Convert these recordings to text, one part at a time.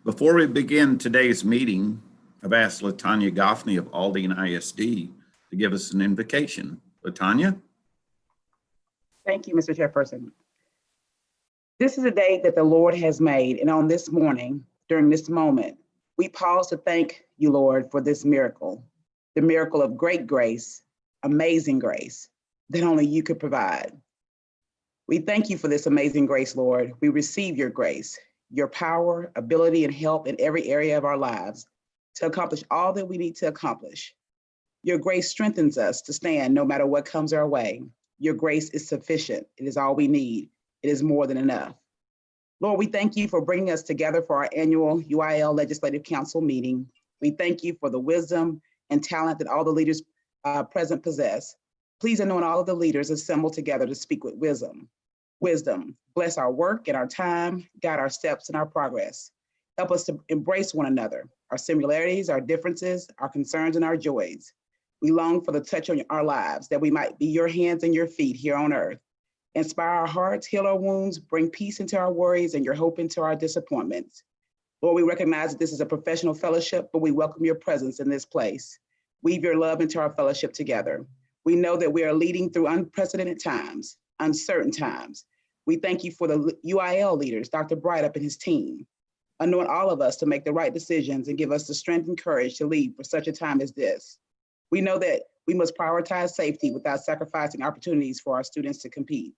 Before we begin today's meeting, I've asked LaTanya Goffney of Aldine ISD to give us an invocation. LaTanya? Thank you, Mr. Chairperson. This is a day that the Lord has made, and on this morning, during this moment, we pause to thank you, Lord, for this miracle, the miracle of great grace, amazing grace that only you could provide. We thank you for this amazing grace, Lord. We receive your grace, your power, ability, and help in every area of our lives to accomplish all that we need to accomplish. Your grace strengthens us to stand no matter what comes our way. Your grace is sufficient. It is all we need. It is more than enough. Lord, we thank you for bringing us together for our annual UIL Legislative Council meeting. We thank you for the wisdom and talent that all the leaders present possess. Please anoint all of the leaders assembled together to speak with wisdom. Bless our work and our time, guide our steps and our progress. Help us to embrace one another, our similarities, our differences, our concerns, and our joys. We long for the touch on our lives, that we might be your hands and your feet here on earth. Inspire our hearts, heal our wounds, bring peace into our worries and your hope into our disappointments. Lord, we recognize that this is a professional fellowship, but we welcome your presence in this place. Weave your love into our fellowship together. We know that we are leading through unprecedented times, uncertain times. We thank you for the UIL leaders, Dr. Brightup and his team. Anoint all of us to make the right decisions and give us the strength and courage to lead for such a time as this. We know that we must prioritize safety without sacrificing opportunities for our students to compete.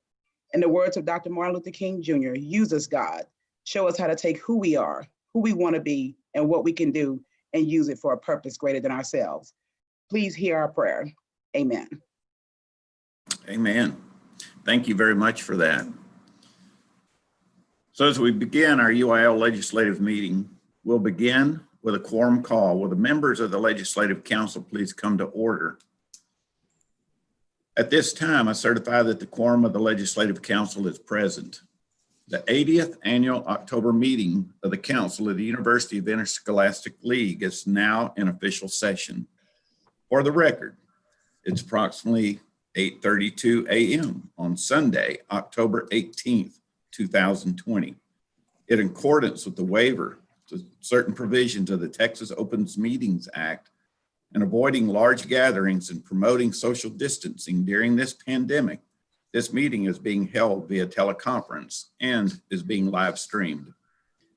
In the words of Dr. Martin Luther King Jr., use us, God. Show us how to take who we are, who we want to be, and what we can do, and use it for a purpose greater than ourselves. Please hear our prayer. Amen. Amen. Thank you very much for that. So as we begin our UIL legislative meeting, we'll begin with a quorum call. Will the members of the Legislative Council please come to order? At this time, I certify that the quorum of the Legislative Council is present. The 80th annual October meeting of the Council of the University of Interscholastic League is now in official session. For the record, it's approximately 8:32 a.m. on Sunday, October 18th, 2020. In accordance with the waiver to certain provisions of the Texas Opens Meetings Act and avoiding large gatherings and promoting social distancing during this pandemic, this meeting is being held via teleconference and is being live streamed.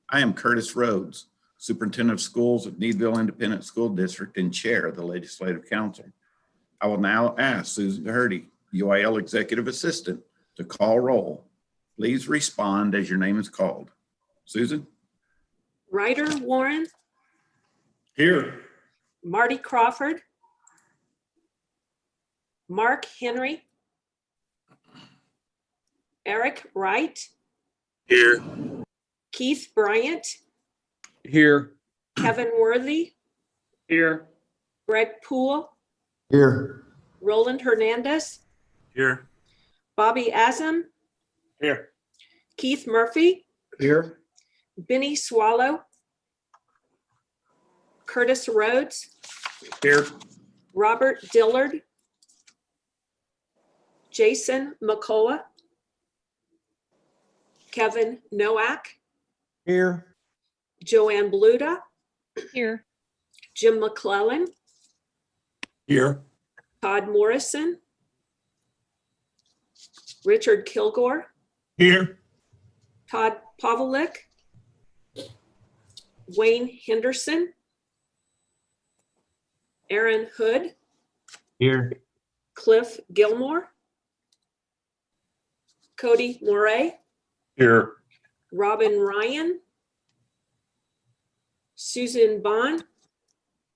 I am Curtis Rhodes, Superintendent of Schools at Needville Independent School District and Chair of the Legislative Council. I will now ask Susan Doherty, UIL Executive Assistant, to call roll. Please respond as your name is called. Susan? Ryder Warren. Here. Marty Crawford. Mark Henry. Eric Wright. Here. Keith Bryant. Here. Kevin Worthy. Here. Greg Poole. Here. Roland Hernandez. Here. Bobby Azam. Here. Keith Murphy. Here. Benny Swallow. Curtis Rhodes. Here. Robert Dillard. Jason McCullough. Kevin Nowak. Here. Joanne Bluda. Here. Jim McClellan. Here. Todd Morrison. Richard Kilgore. Here. Todd Pavlik. Wayne Henderson. Aaron Hood. Here. Cliff Gilmore. Cody Moray. Here. Robin Ryan. Susan Bond.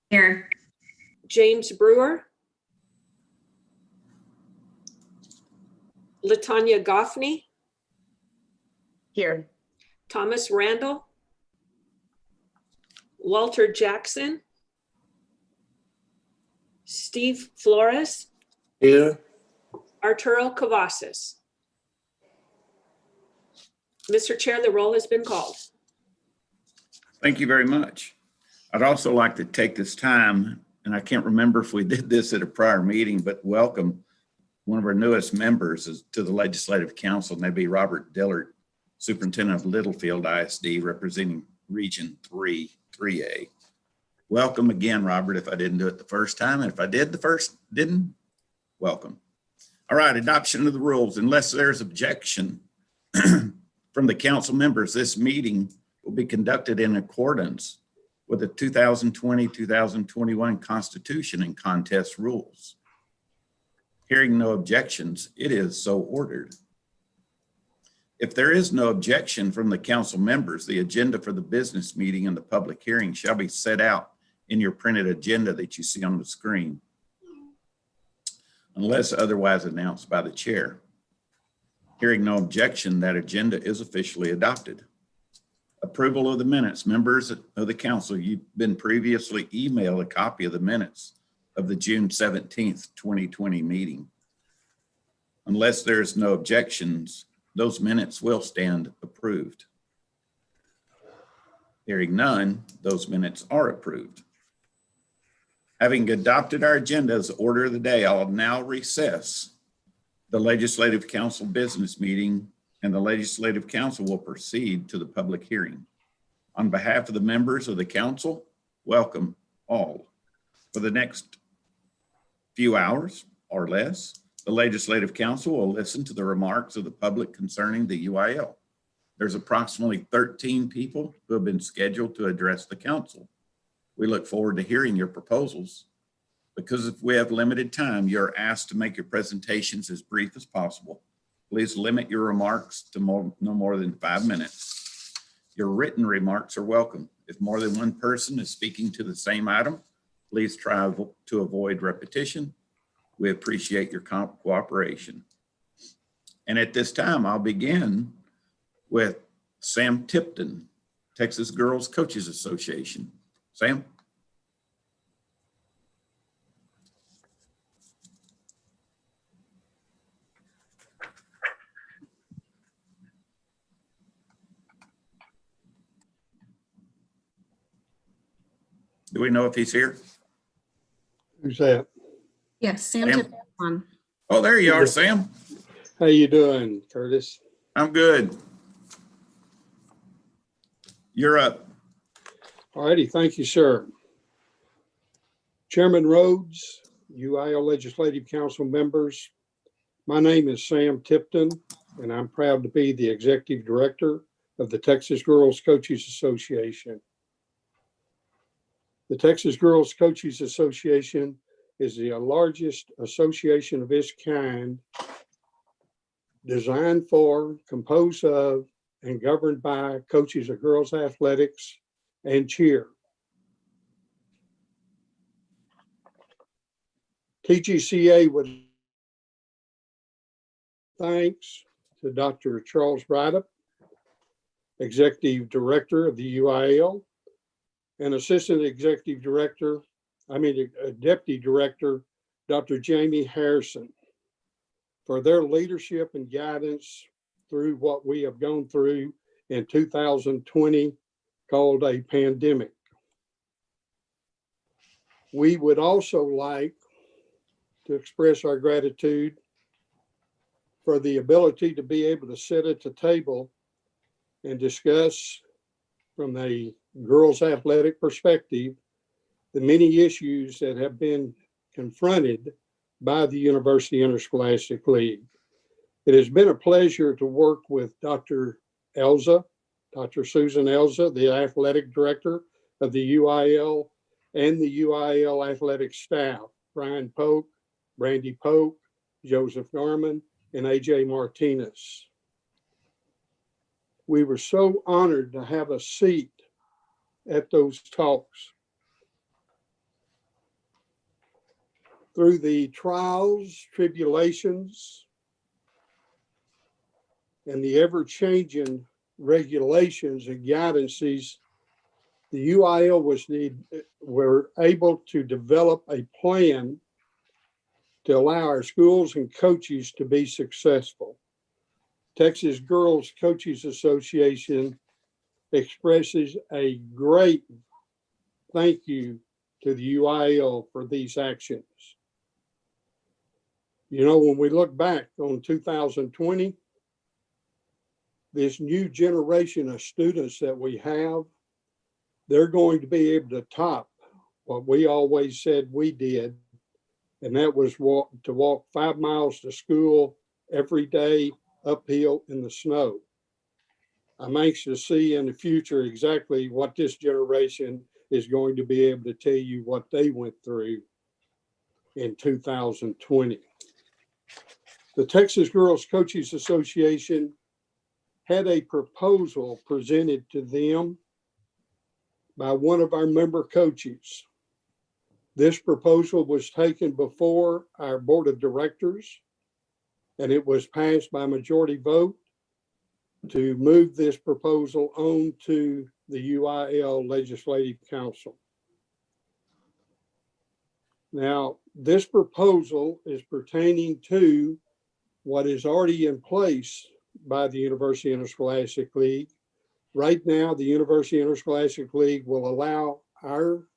Here. James Brewer. LaTanya Goffney. Here. Thomas Randall. Walter Jackson. Steve Flores. Here. Arturo Cavazos. Mr. Chair, the roll has been called. Thank you very much. I'd also like to take this time, and I can't remember if we did this at a prior meeting, but welcome one of our newest members to the Legislative Council, and that'd be Robert Dillard, Superintendent of Littlefield ISD, representing Region 3A. Welcome again, Robert, if I didn't do it the first time. And if I did didn't, welcome. All right, adoption of the rules. Unless there's objection from the council members, this meeting will be conducted in accordance with the 2020-2021 Constitution and contest rules. Hearing no objections, it is so ordered. If there is no objection from the council members, the agenda for the business meeting and the public hearing shall be set out in your printed agenda that you see on the screen, unless otherwise announced by the chair. Hearing no objection, that agenda is officially adopted. Approval of the minutes. Members of the council, you've been previously emailed a copy of the minutes of the June 17th, 2020 meeting. Unless there's no objections, those minutes will stand approved. Hearing none, those minutes are approved. Having adopted our agenda as order of the day, I'll now recess the Legislative Council business meeting, and the Legislative Council will proceed to the public hearing. On behalf of the members of the council, welcome all. For the next few hours or less, the Legislative Council will listen to the remarks of the public concerning the UIL. There's approximately 13 people who have been scheduled to address the council. We look forward to hearing your proposals. Because if we have limited time, you're asked to make your presentations as brief as possible. Please limit your remarks to no more than 5 minutes. Your written remarks are welcome. If more than one person is speaking to the same item, please try to avoid repetition. We appreciate your cooperation. And at this time, I'll begin with Sam Tipton, Texas Girls Coaches Association. Sam? Do we know if he's here? Who's that? Yes, Sam Sam. Tipton on. Oh, there you are, Sam. How you doing, Curtis? I'm good. You're up. All righty, thank you, sir. Chairman Rhodes, UIL Legislative Council members, my name is Sam Tipton, and I'm proud to be the Executive Director of the Texas Girls Coaches Association. The Texas Girls Coaches Association is the largest association of its kind, designed for, composed of, and governed by coaches of girls athletics and cheer. TGCA would thanks to Dr. Charles Brydup, Executive Director of the UIL, and Deputy Director, Dr. Jamie Harrison, for their leadership and guidance through what we have gone through in 2020, called a pandemic. We would also like to express our gratitude for the ability to be able to sit at the table and discuss from a girls' athletic perspective the many issues that have been confronted by the University Interscholastic League. It has been a pleasure to work with Dr. Susan Elza, the athletic director of the UIL, and the UIL athletic staff, Brian Polk, Brandy Polk, Joseph Garman, and AJ Martinez. We were so honored to have a seat at those talks. Through the trials, tribulations, and the ever-changing regulations and guidances, the UIL were able to develop a plan to allow our schools and coaches to be successful. Texas Girls Coaches Association expresses a great thank you to the UIL for these actions. You know, when we look back on 2020, this new generation of students that we have they're going to be able to top what we always said we did, and that was to walk 5 miles to school every day uphill in the snow. I'm anxious to see in the future exactly what this generation is going to be able to tell you what they went through in 2020. The Texas Girls Coaches Association had a proposal presented to them by one of our member coaches. This proposal was taken before our board of directors, and it was passed by majority vote to move this proposal on to the UIL Legislative Council. Now, this proposal is pertaining to what is already in place by the University Interscholastic League. Right now, the University Interscholastic League will allow our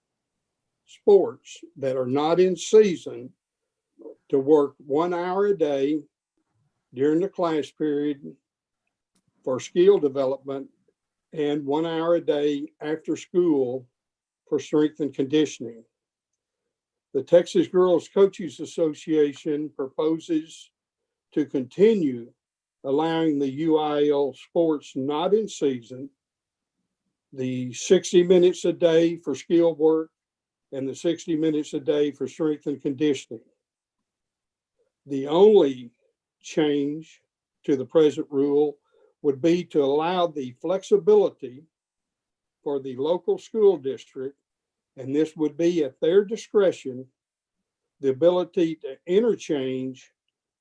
sports that are not in season to work 1 hour a day during the class period for skill development and 1 hour a day after school for strength and conditioning. The Texas Girls Coaches Association proposes to continue allowing the UIL sports not in season, the 60 minutes a day for skill work and the 60 minutes a day for strength and conditioning. The only change to the present rule would be to allow the flexibility for the local school district, and this would be at their discretion, the ability to interchange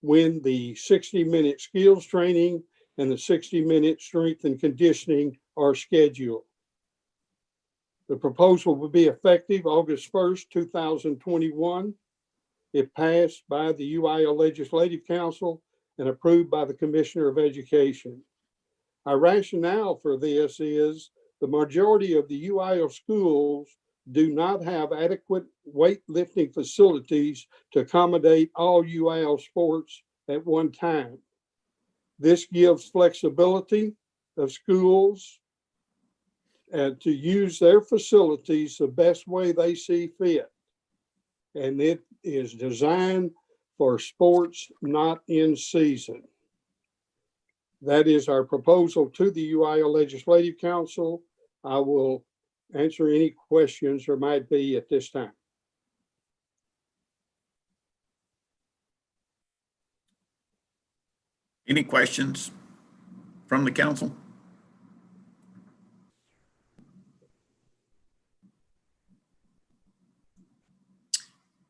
when the 60-minute skills training and the 60-minute strength and conditioning are scheduled. The proposal will be effective August 1st, 2021. It passed by the UIL Legislative Council and approved by the Commissioner of Education. Our rationale for this is the majority of the UIL schools do not have adequate weightlifting facilities to accommodate all UIL sports at one time. This gives flexibility of schools to use their facilities the best way they see fit. And it is designed for sports not in season. That is our proposal to the UIL Legislative Council. I will answer any questions there might be at this time. Any questions from the council?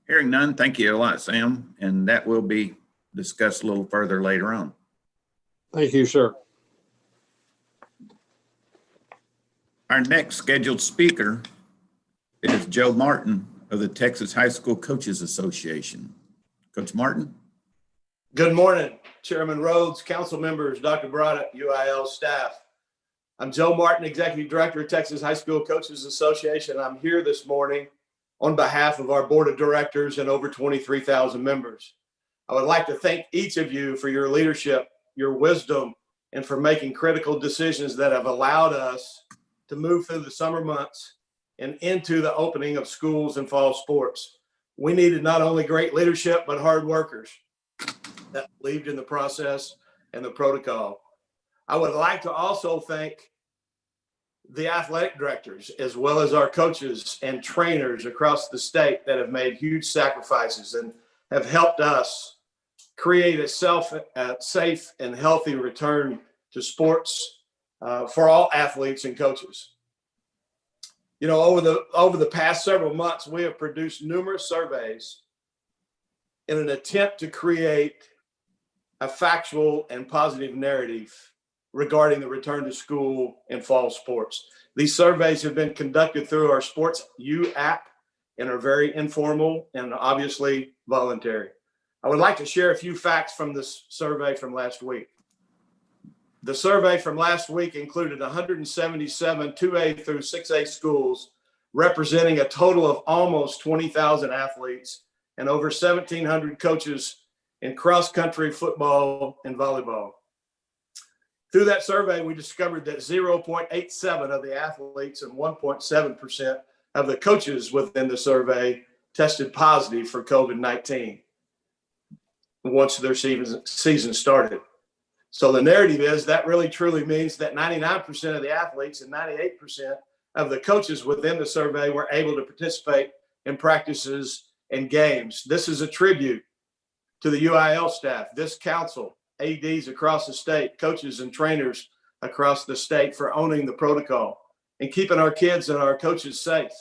Hearing none, thank you a lot, Sam, and that will be discussed a little further later on. Thank you, sir. Our next scheduled speaker is Joe Martin of the Texas High School Coaches Association. Coach Martin? Good morning, Chairman Rhodes, council members, Dr. Broderick, UIL staff. I'm Joe Martin, Executive Director of Texas High School Coaches Association. I'm here this morning on behalf of our board of directors and over 23,000 members. I would like to thank each of you for your leadership, your wisdom, and for making critical decisions that have allowed us to move through the summer months and into the opening of schools and fall sports. We needed not only great leadership, but hard workers that believed in the process and the protocol. I would like to also thank the athletic directors, as well as our coaches and trainers across the state that have made huge sacrifices and have helped us create a safe and healthy return to sports for all athletes and coaches. You know, over the past several months, we have produced numerous surveys in an attempt to create a factual and positive narrative regarding the return to school and fall sports. These surveys have been conducted through our Sports U app and are very informal and obviously voluntary. I would like to share a few facts from this survey from last week. The survey from last week included 177 2A through 6A schools, representing a total of almost 20,000 athletes and over 1,700 coaches in cross-country football and volleyball. Through that survey, we discovered that 0.87 of the athletes and 1.7% of the coaches within the survey tested positive for COVID-19 once their season started. So the narrative is that really truly means that 99% of the athletes and 98% of the coaches within the survey were able to participate in practices and games. This is a tribute to the UIL staff, this council, ADs across the state, coaches and trainers across the state for owning the protocol and keeping our kids and our coaches safe.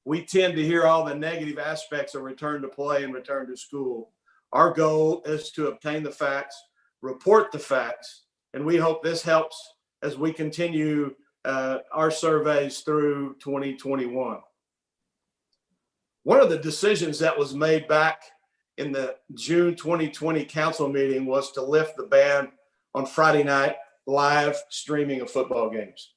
We tend to hear all the negative aspects of return to play and return to school. Our goal is to obtain the facts, report the facts, and we hope this helps as we continue our surveys through 2021. One of the decisions that was made back in the June 2020 council meeting was to lift the ban on Friday night live streaming of football games.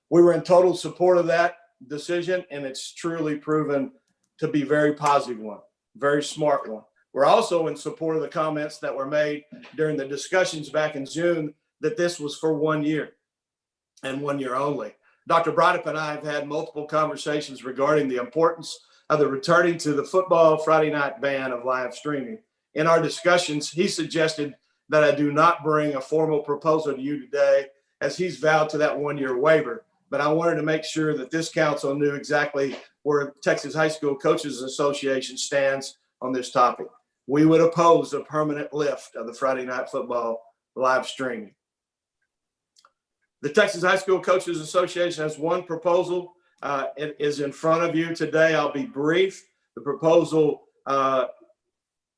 We were in total support of that decision, and it's truly proven to be a very positive one, very smart one. We're also in support of the comments that were made during the discussions back in June that this was for 1 year and 1 year only. Dr. Broddick and I have had multiple conversations regarding the importance of the returning to the football Friday night ban of live streaming. In our discussions, he suggested that I do not bring a formal proposal to you today, as he's vowed to that 1 year waiver. But I wanted to make sure that this council knew exactly where Texas High School Coaches Association stands on this topic. We would oppose a permanent lift of the Friday night football live streaming. The Texas High School Coaches Association has one proposal. It is in front of you today. I'll be brief. The proposal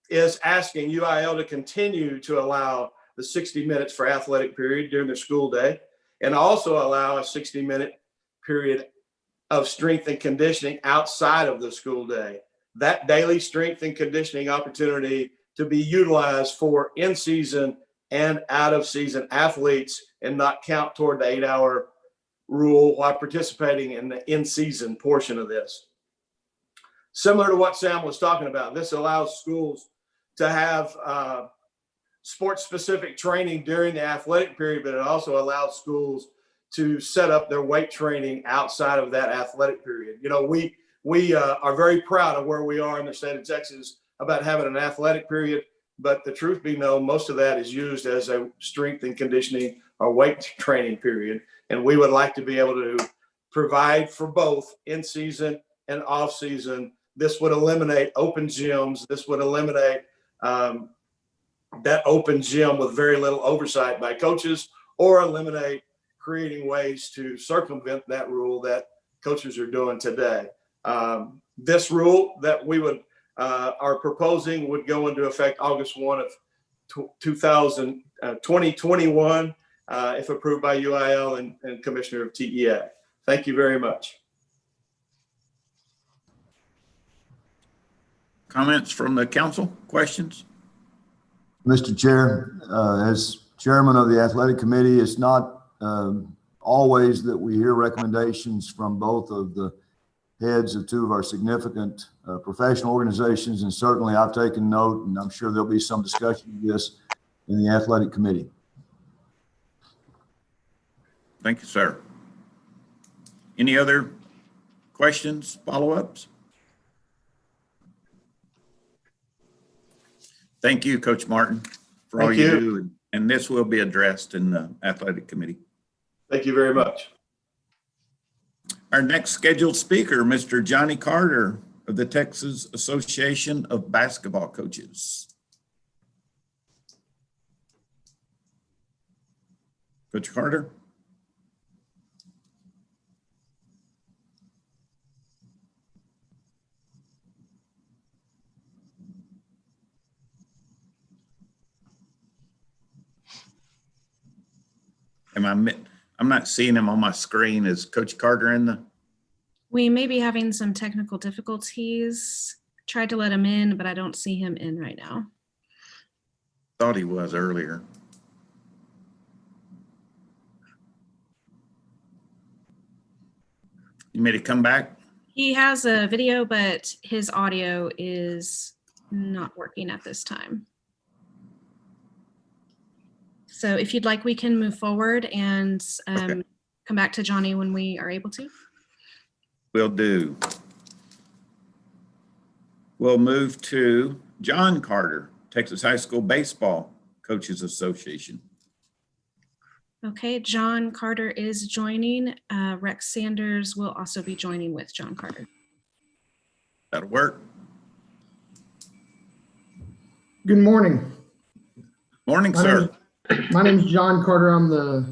is asking UIL to continue to allow the 60 minutes for athletic period during the school day, and also allow a 60-minute period of strength and conditioning outside of the school day. That daily strength and conditioning opportunity to be utilized for in-season and out-of-season athletes and not count toward the 8-hour rule while participating in the in-season portion of this. Similar to what Sam was talking about, this allows schools to have sports-specific training during the athletic period, but it also allows schools to set up their weight training outside of that athletic period. You know, we are very proud of where we are in the state of Texas about having an athletic period, but the truth be known, most of that is used as a strength and conditioning or weight training period. And we would like to be able to provide for both in season and off season. This would eliminate open gyms. This would eliminate that open gym with very little oversight by coaches, or eliminate creating ways to circumvent that rule that coaches are doing today. This rule that we are proposing would go into effect August 1 of 2021, if approved by UIL and Commissioner of TEA. Thank you very much. Comments from the council? Questions? Mr. Chair, as chairman of the athletic committee, it's not always that we hear recommendations from both of the heads of two of our significant professional organizations, and certainly I've taken note, and I'm sure there'll be some discussion of this in the athletic committee. Thank you, sir. Any other questions, follow-ups? Thank you, Coach Martin, for all you do. And this will be addressed in the athletic committee. Thank you very much. Our next scheduled speaker, Mr. Johnny Carter of the Texas Association of Basketball Coaches. Coach Carter. I'm not seeing him on my screen. Is Coach Carter in the? We may be having some technical difficulties. Tried to let him in, but I don't see him in right now. Thought he was earlier. You made it come back? He has a video, but his audio is not working at this time. So if you'd like, we can move forward and Okay. come back to Johnny when we are able to. Will do. We'll move to John Carter, Texas High School Baseball Coaches Association. Okay, John Carter is joining. Rex Sanders will also be joining with John Carter. That'll work. Good morning. Morning, My sir. My name is John Carter. I'm the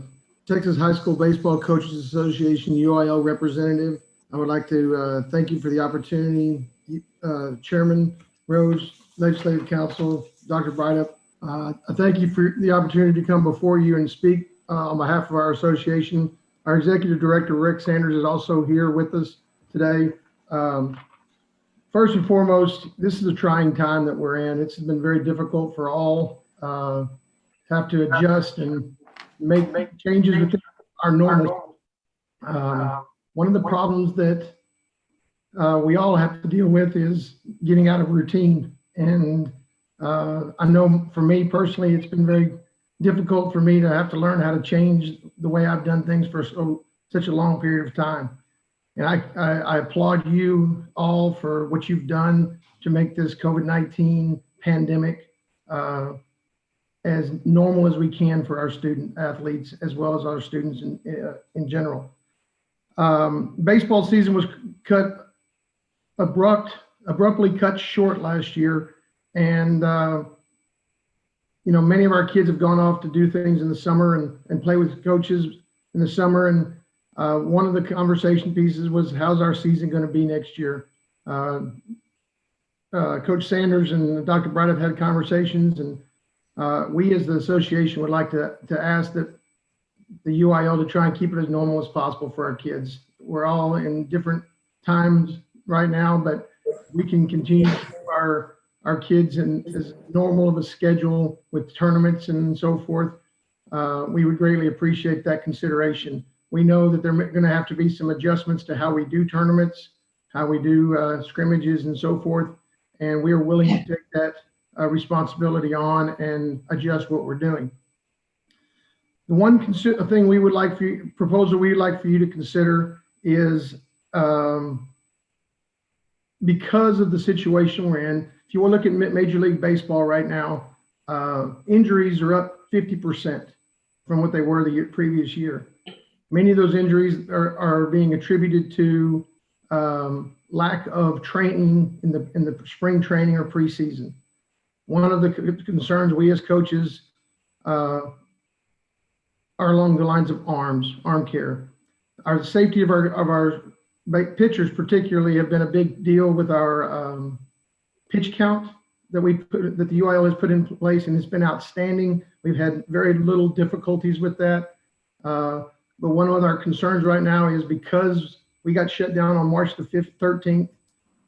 Texas High School Baseball Coaches Association UIL representative. I would like to thank you for the opportunity, Chairman Rose, Legislative Council, Dr. Brideup. I thank you for the opportunity to come before you and speak on behalf of our association. Our Executive Director, Rick Sanders, is also here with us today. First and foremost, this is a trying time that we're in. It's been very difficult for all. Have to adjust and make changes within our normal. One of the problems that we all have to deal with is getting out of routine. And I know for me personally, it's been very difficult for me to have to learn how to change the way I've done things for such a long period of time. And I applaud you all for what you've done to make this COVID-19 pandemic as normal as we can for our student athletes, as well as our students in general. Baseball season was abruptly cut short last year. And, many of our kids have gone off to do things in the summer and play with coaches in the summer. And one of the conversation pieces was, how's our season going to be next year? Coach Sanders and Dr. Bright have had conversations, and we as the association would like to ask that the UIL to try and keep it as normal as possible for our kids. We're all in different times right now, but we can continue to keep our kids in as normal of a schedule with tournaments and so forth. We would greatly appreciate that consideration. We know that there are going to have to be some adjustments to how we do tournaments, how we do scrimmages and so forth. And we are willing to take that responsibility on and adjust what we're doing. The one thing we would like for you, proposal we'd like for you to consider is because of the situation we're in, if you want to look at Major League Baseball right now, injuries are up 50% from what they were the previous year. Many of those injuries are being attributed to lack of training in the spring training or preseason. One of the concerns we as coaches are along the lines of arm care. Our safety of our pitchers particularly have been a big deal with our pitch count that the UIL has put in place, and it's been outstanding. We've had very little difficulties with that. But one of our concerns right now is because we got shut down on March the 5th, 13th,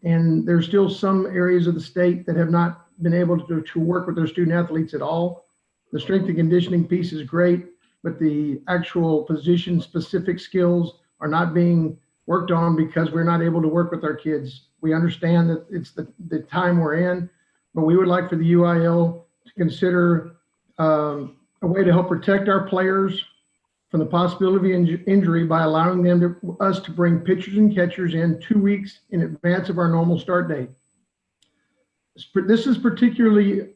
and there's still some areas of the state that have not been able to work with their student athletes at all. The strength and conditioning piece is great, but the actual position specific skills are not being worked on because we're not able to work with our kids. We understand that it's the time we're in, but we would like for the UIL to consider a way to help protect our players from the possibility of injury by allowing us to bring pitchers and catchers in 2 weeks in advance of our normal start date. This is particularly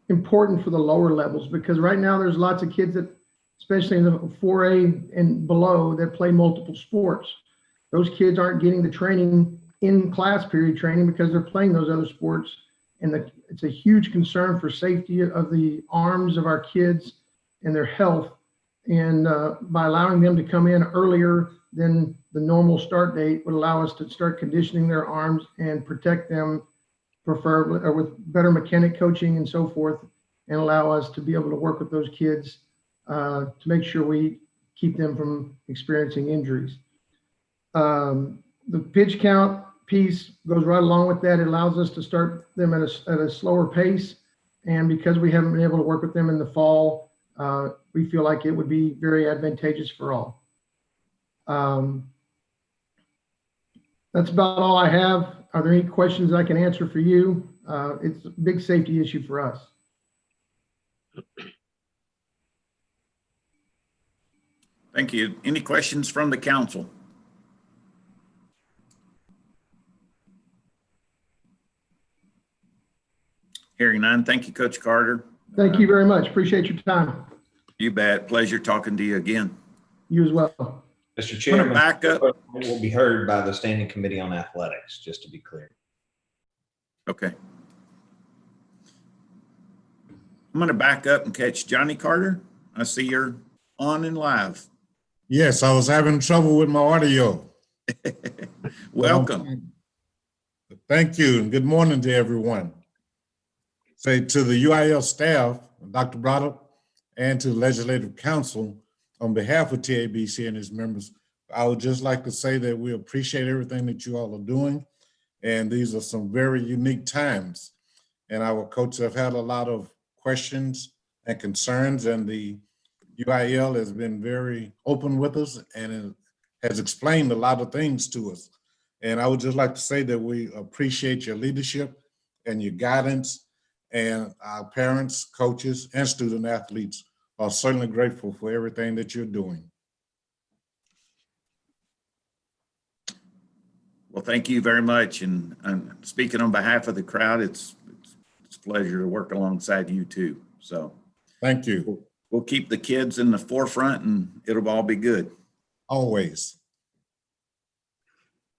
important for the lower levels because right now there's lots of kids that, especially in the 4A and below, that play multiple sports. Those kids aren't getting the training in class period training because they're playing those other sports. And it's a huge concern for safety of the arms of our kids and their health. And by allowing them to come in earlier than the normal start date would allow us to start conditioning their arms and protect them, preferably or with better mechanic coaching and so forth, and allow us to be able to work with those kids to make sure we keep them from experiencing injuries. The pitch count piece goes right along with that. It allows us to start them at a slower pace. And because we haven't been able to work with them in the fall, we feel like it would be very advantageous for all. That's about all I have. Are there any questions I can answer for you? It's a big safety issue for us. Thank you. Any questions from the council? Hearing none. Thank you, Coach Carter. Thank you very much. Appreciate your time. You bet. Pleasure talking to you again. You as well. Mr. I'm Chairman, gonna back up. it will be heard by the Standing Committee on Athletics, just to be clear. Okay. I'm going to back up and catch Johnny Carter. I see you're on and live. Yes, I was having trouble with my audio. Welcome. Thank you, and good morning to everyone. Say to the UIL staff, Dr. Broderick, and to the Legislative Council, on behalf of TABC and its members, I would just like to say that we appreciate everything that you all are doing. And these are some very unique times. And our coaches have had a lot of questions and concerns, and the UIL has been very open with us and has explained a lot of things to us. And I would just like to say that we appreciate your leadership and your guidance, and our parents, coaches, and student athletes are certainly grateful for everything that you're doing. Well, thank you very much. And I'm speaking on behalf of the crowd. It's a pleasure to work alongside you too. So Thank you. we'll keep the kids in the forefront and it'll all be good. Always.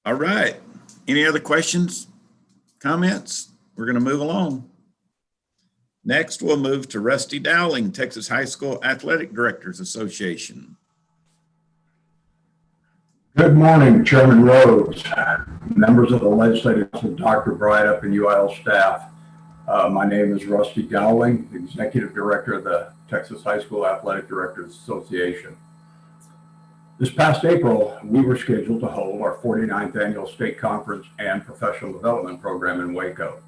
All right. Any other questions, comments? We're going to move along. Next, we'll move to Rusty Dowling, Texas High School Athletic Directors Association. Good morning, Chairman Rhodes, members of the Legislative Council, Dr. Brydup, and UIL staff. My name is Rusty Dowling, the Executive Director of the Texas High School Athletic Directors Association. This past April, we were scheduled to hold our 49th Annual State Conference and Professional Development Program in Waco.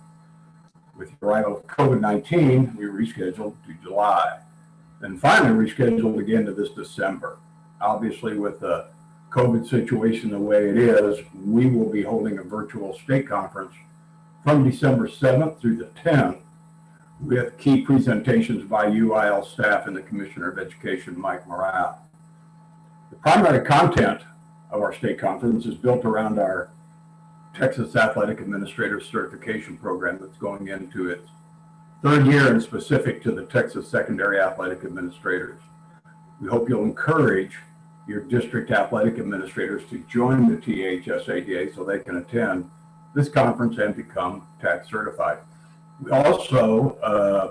With the arrival of COVID-19, we rescheduled to July, then finally rescheduled again to this December. Obviously, with the COVID situation the way it is, we will be holding a virtual state conference from December 7th through the 10th with key presentations by UIL staff and the Commissioner of Education, Mike Morat. The primary content of our state conference is built around our Texas Athletic Administrator Certification Program that's going into its third year and specific to the Texas Secondary Athletic Administrators. We hope you'll encourage your district athletic administrators to join the THSADA so they can attend this conference and become tax certified. We also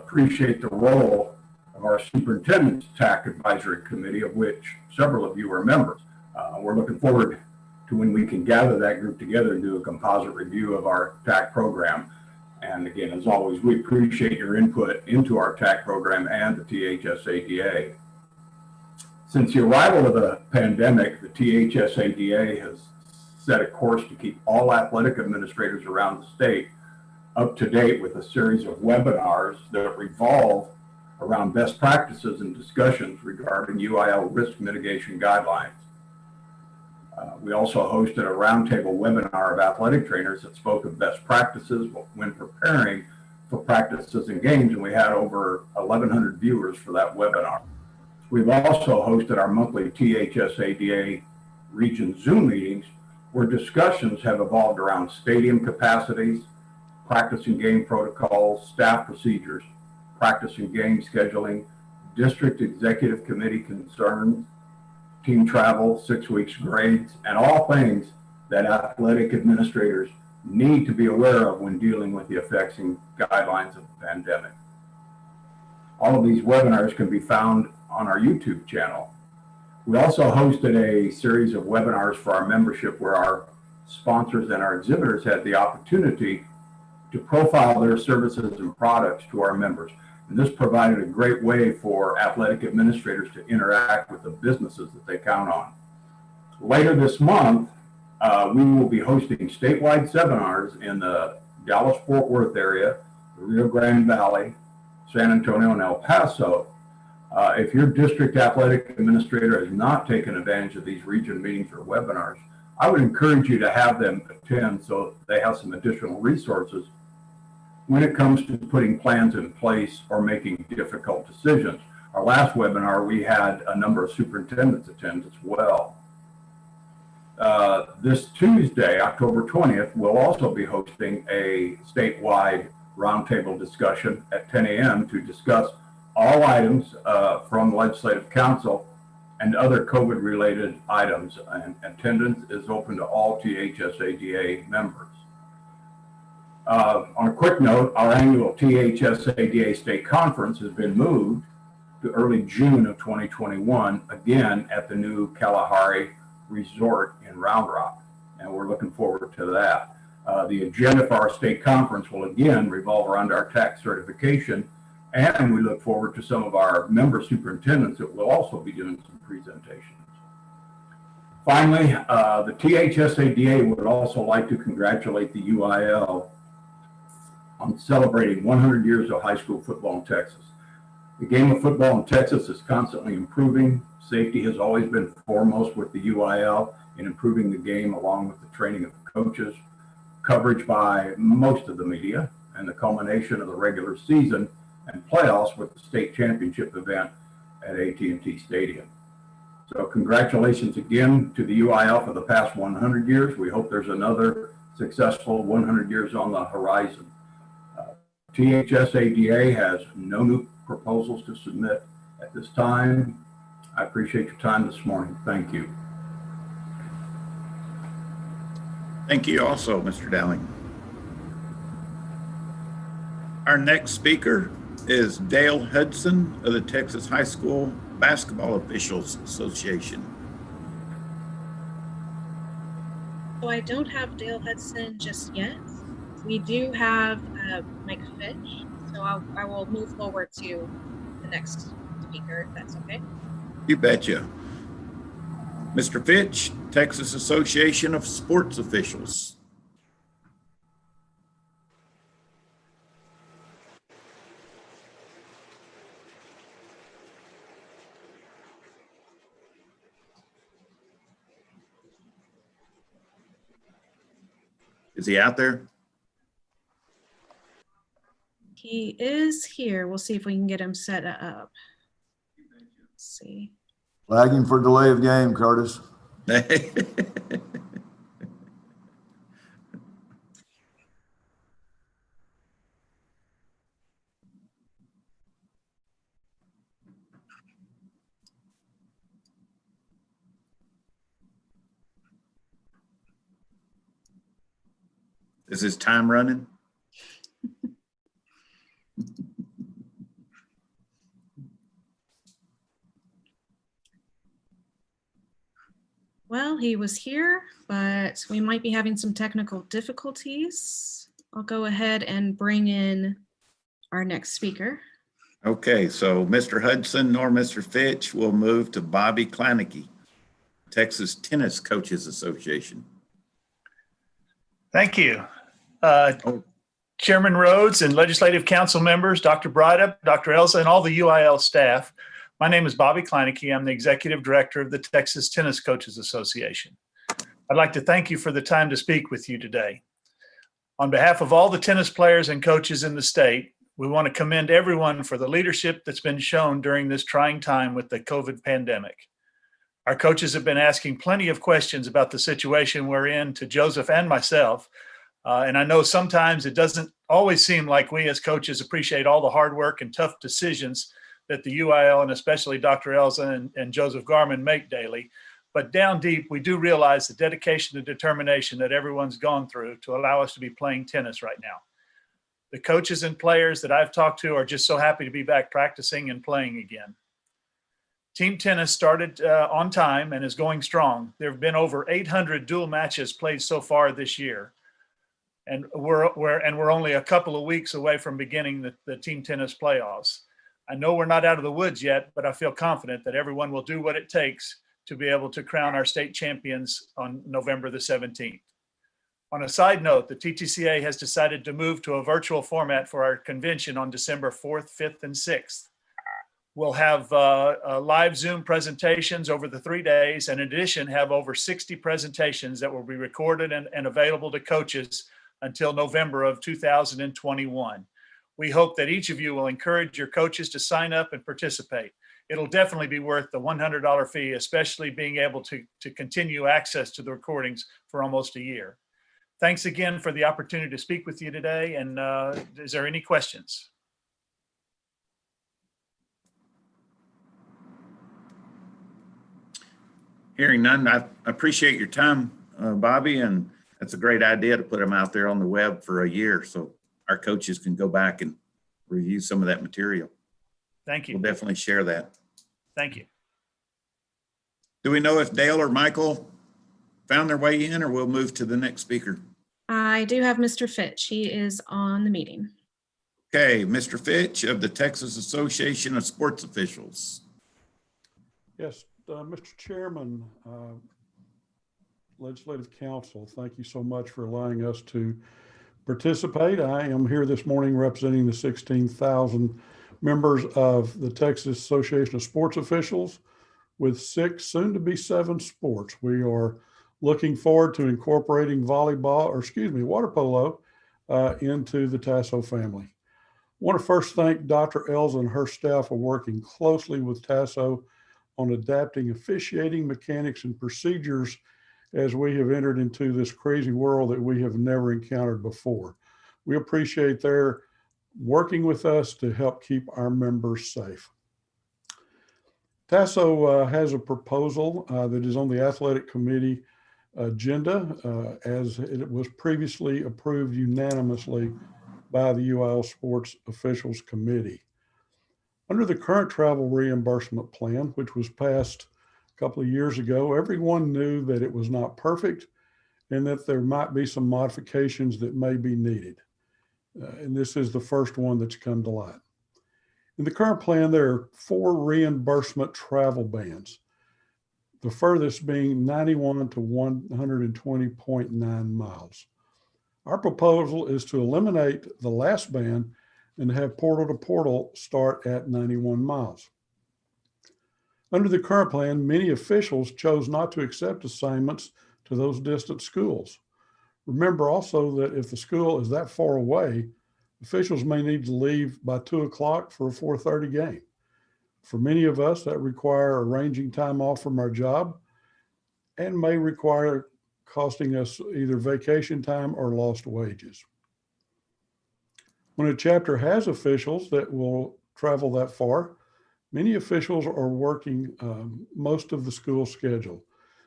appreciate the role of our Superintendent's TAC Advisory Committee, of which several of you are members. We're looking forward to when we can gather that group together and do a composite review of our TAC program. And again, as always, we appreciate your input into our TAC program and the THSADA. Since the arrival of the pandemic, the THSADA has set a course to keep all athletic administrators around the state up to date with a series of webinars that revolve around best practices and discussions regarding UIL risk mitigation guidelines. We also hosted a roundtable webinar of athletic trainers that spoke of best practices when preparing for practices and games, and we had over 1,100 viewers for that webinar. We've also hosted our monthly THSADA region Zoom meetings where discussions have evolved around stadium capacities, practice and game protocols, staff procedures, practice and game scheduling, district executive committee concerns, team travel, 6 weeks grades, and all things that athletic administrators need to be aware of when dealing with the effects and guidelines of the pandemic. All of these webinars can be found on our YouTube channel. We also hosted a series of webinars for our membership where our sponsors and our exhibitors had the opportunity to profile their services and products to our members. And this provided a great way for athletic administrators to interact with the businesses that they count on. Later this month, we will be hosting statewide seminars in the Dallas-Fort Worth area, the Rio Grande Valley, San Antonio, and El Paso. If your district athletic administrator has not taken advantage of these region meetings or webinars, I would encourage you to have them attend so they have some additional resources when it comes to putting plans in place or making difficult decisions. our last webinar, we had a number of superintendents attend as well. This Tuesday, October 20th, we'll also be hosting a statewide roundtable discussion at 10 a.m. to discuss all items from Legislative Council and other COVID-related items. And attendance is open to all THSADA members. On a quick note, our annual THSADA State Conference has been moved to early June of 2021, again at the new Kalahari Resort in Round Rock, and we're looking forward to that. The agenda for our state conference will again revolve around our tax certification, and we look forward to some of our member superintendents that will also be doing some presentations. Finally, the THSADA would also like to congratulate the UIL on celebrating 100 years of high school football in Texas. The game of football in Texas is constantly improving. Safety has always been foremost with the UIL in improving the game, along with the training of the coaches, coverage by most of the media, and the culmination of the regular season and playoffs with the state championship event at AT&T Stadium. So congratulations again to the UIL for the past 100 years. We hope there's another successful 100 years on the horizon. THSADA has no new proposals to submit at this time. I appreciate your time this morning. Thank you. Thank you also, Mr. Dowling. Our next speaker is Dale Hudson of the Texas High School Basketball Officials Association. So I don't have Dale Hudson just yet. We do have Mike Fitch, so I will move forward to the next speaker, if that's okay. You betcha. Mr. Fitch, Texas Association of Sports Officials. Is he out there? He is here. We'll see if we can get him set up. Let's see. Flagging for delay of game, Curtis. Is his time running? Well, he was here, but we might be having some technical difficulties. I'll go ahead and bring in our next speaker. Okay, so Mr. Hudson nor Mr. Fitch will move to Bobby Kleinecke, Texas Tennis Coaches Association. Thank you. Chairman Rhodes and Legislative Council members, Dr. Brydup, Dr. Elsa, and all the UIL staff. My name is Bobby Kleinecke. I'm the Executive Director of the Texas Tennis Coaches Association. I'd like to thank you for the time to speak with you today. On behalf of all the tennis players and coaches in the state, we want to commend everyone for the leadership that's been shown during this trying time with the COVID pandemic. Our coaches have been asking plenty of questions about the situation we're in to Joseph and myself. And I know sometimes it doesn't always seem like we as coaches appreciate all the hard work and tough decisions that the UIL and especially Dr. Elza and Joseph Garman make daily. But down deep, we do realize the dedication and determination that everyone's gone through to allow us to be playing tennis right now. The coaches and players that I've talked to are just so happy to be back practicing and playing again. Team tennis started on time and is going strong. There have been over 800 dual matches played so far this year. And we're only a couple of weeks away from beginning the team tennis playoffs. I know we're not out of the woods yet, but I feel confident that everyone will do what it takes to be able to crown our state champions on November the 17th. On a side note, the TTCA has decided to move to a virtual format for our convention on December 4th, 5th, and 6th. We'll have live Zoom presentations over the 3 days, and in addition, have over 60 presentations that will be recorded and available to coaches until November of 2021. We hope that each of you will encourage your coaches to sign up and participate. it'll definitely be worth the $100 fee, especially being able to continue access to the recordings for almost a year. Thanks again for the opportunity to speak with you today. And is there any questions? Hearing none, I appreciate your time, Bobby, and that's a great idea to put them out there on the web for a year so our coaches can go back and review some of that material. Thank you. We'll definitely share that. Thank you. Do we know if Dale or Michael found their way in, or we'll move to the next speaker? I do have Mr. Fitch. He is on the meeting. Okay, Mr. Fitch of the Texas Association of Sports Officials. Yes, Mr. Chairman, Legislative Council, thank you so much for allowing us to participate. I am here this morning representing the 16,000 members of the Texas Association of Sports Officials with 6, soon to be 7 sports. We are looking forward to incorporating water polo into the Tasso family. I want to first thank Dr. Els and her staff for working closely with Tasso on adapting officiating mechanics and procedures as we have entered into this crazy world that we have never encountered before. We appreciate their working with us to help keep our members safe. Tasso has a proposal that is on the athletic committee agenda as it was previously approved unanimously by the UIL Sports Officials Committee. Under the current travel reimbursement plan, which was passed a couple of years ago, everyone knew that it was not perfect and that there might be some modifications that may be needed. And this is the first one that's come to light. In the current plan, there are 4 reimbursement travel bands, the furthest being 91 to 120.9 miles. Our proposal is to eliminate the last band and have portal to portal start at 91 miles. Under the current plan, many officials chose not to accept assignments to those distant schools. Remember also that if the school is that far away, officials may need to leave by 2 o'clock for a 4:30 game. For many of us, that require arranging time off from our job and may require costing us either vacation time or lost wages. When a chapter has officials that will travel that far, many officials are working most of the school schedule.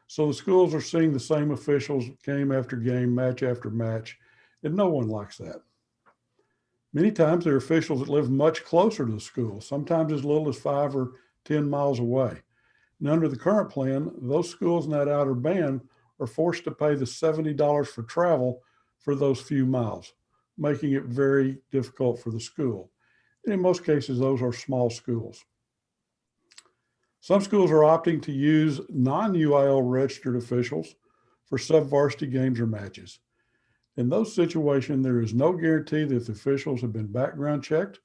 So the schools are seeing the same officials game after game, match after match, and no one likes that. Many times there are officials that live much closer to the school, sometimes as little as 5 or 10 miles away. And under the current plan, those schools in that outer band are forced to pay the $70 for travel for those few miles, making it very difficult for the school. And in most cases, those are small schools. Some schools are opting to use non-UIL registered officials for sub-varsity games or matches. In those situations, there is no guarantee that the officials have been background checked,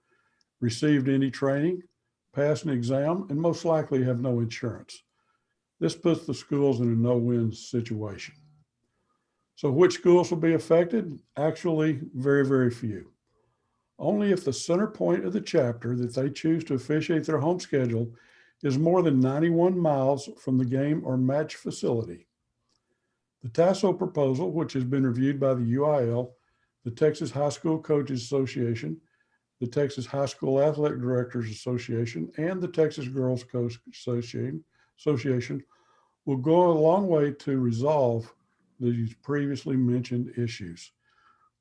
received any training, passed an exam, and most likely have no insurance. This puts the schools in a no-win situation. So which schools will be affected? Actually, very, very few. Only if the center point of the chapter that they choose to officiate their home schedule is more than 91 miles from the game or match facility. The Tasso proposal, which has been reviewed by the UIL, the Texas High School Coaches Association, the Texas High School Athletic Directors Association, and the Texas Girls Coach Association, will go a long way to resolve these previously mentioned issues.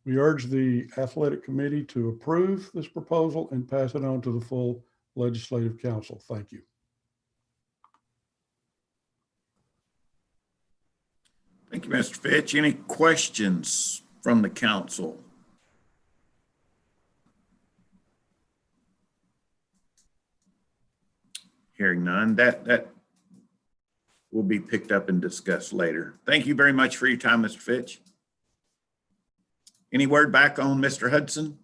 We urge the athletic committee to approve this proposal and pass it on to the full legislative council. Thank you. Thank you, Mr. Fitch. Any questions from the council? Hearing none, that will be picked up and discussed later. Thank you very much for your time, Mr. Fitch. Any word back on Mr. Hudson?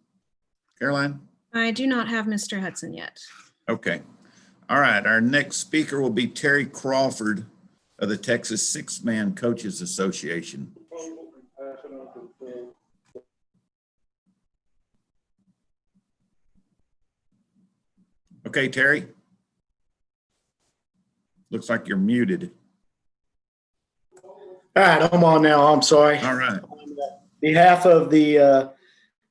Caroline? I do not have Mr. Hudson yet. Okay. All right. Our next speaker will be Terry Crawford of the Texas Six-Man Coaches Association. Okay, Terry. Looks like you're muted. All right, I'm on now. I'm sorry. All right. On behalf of the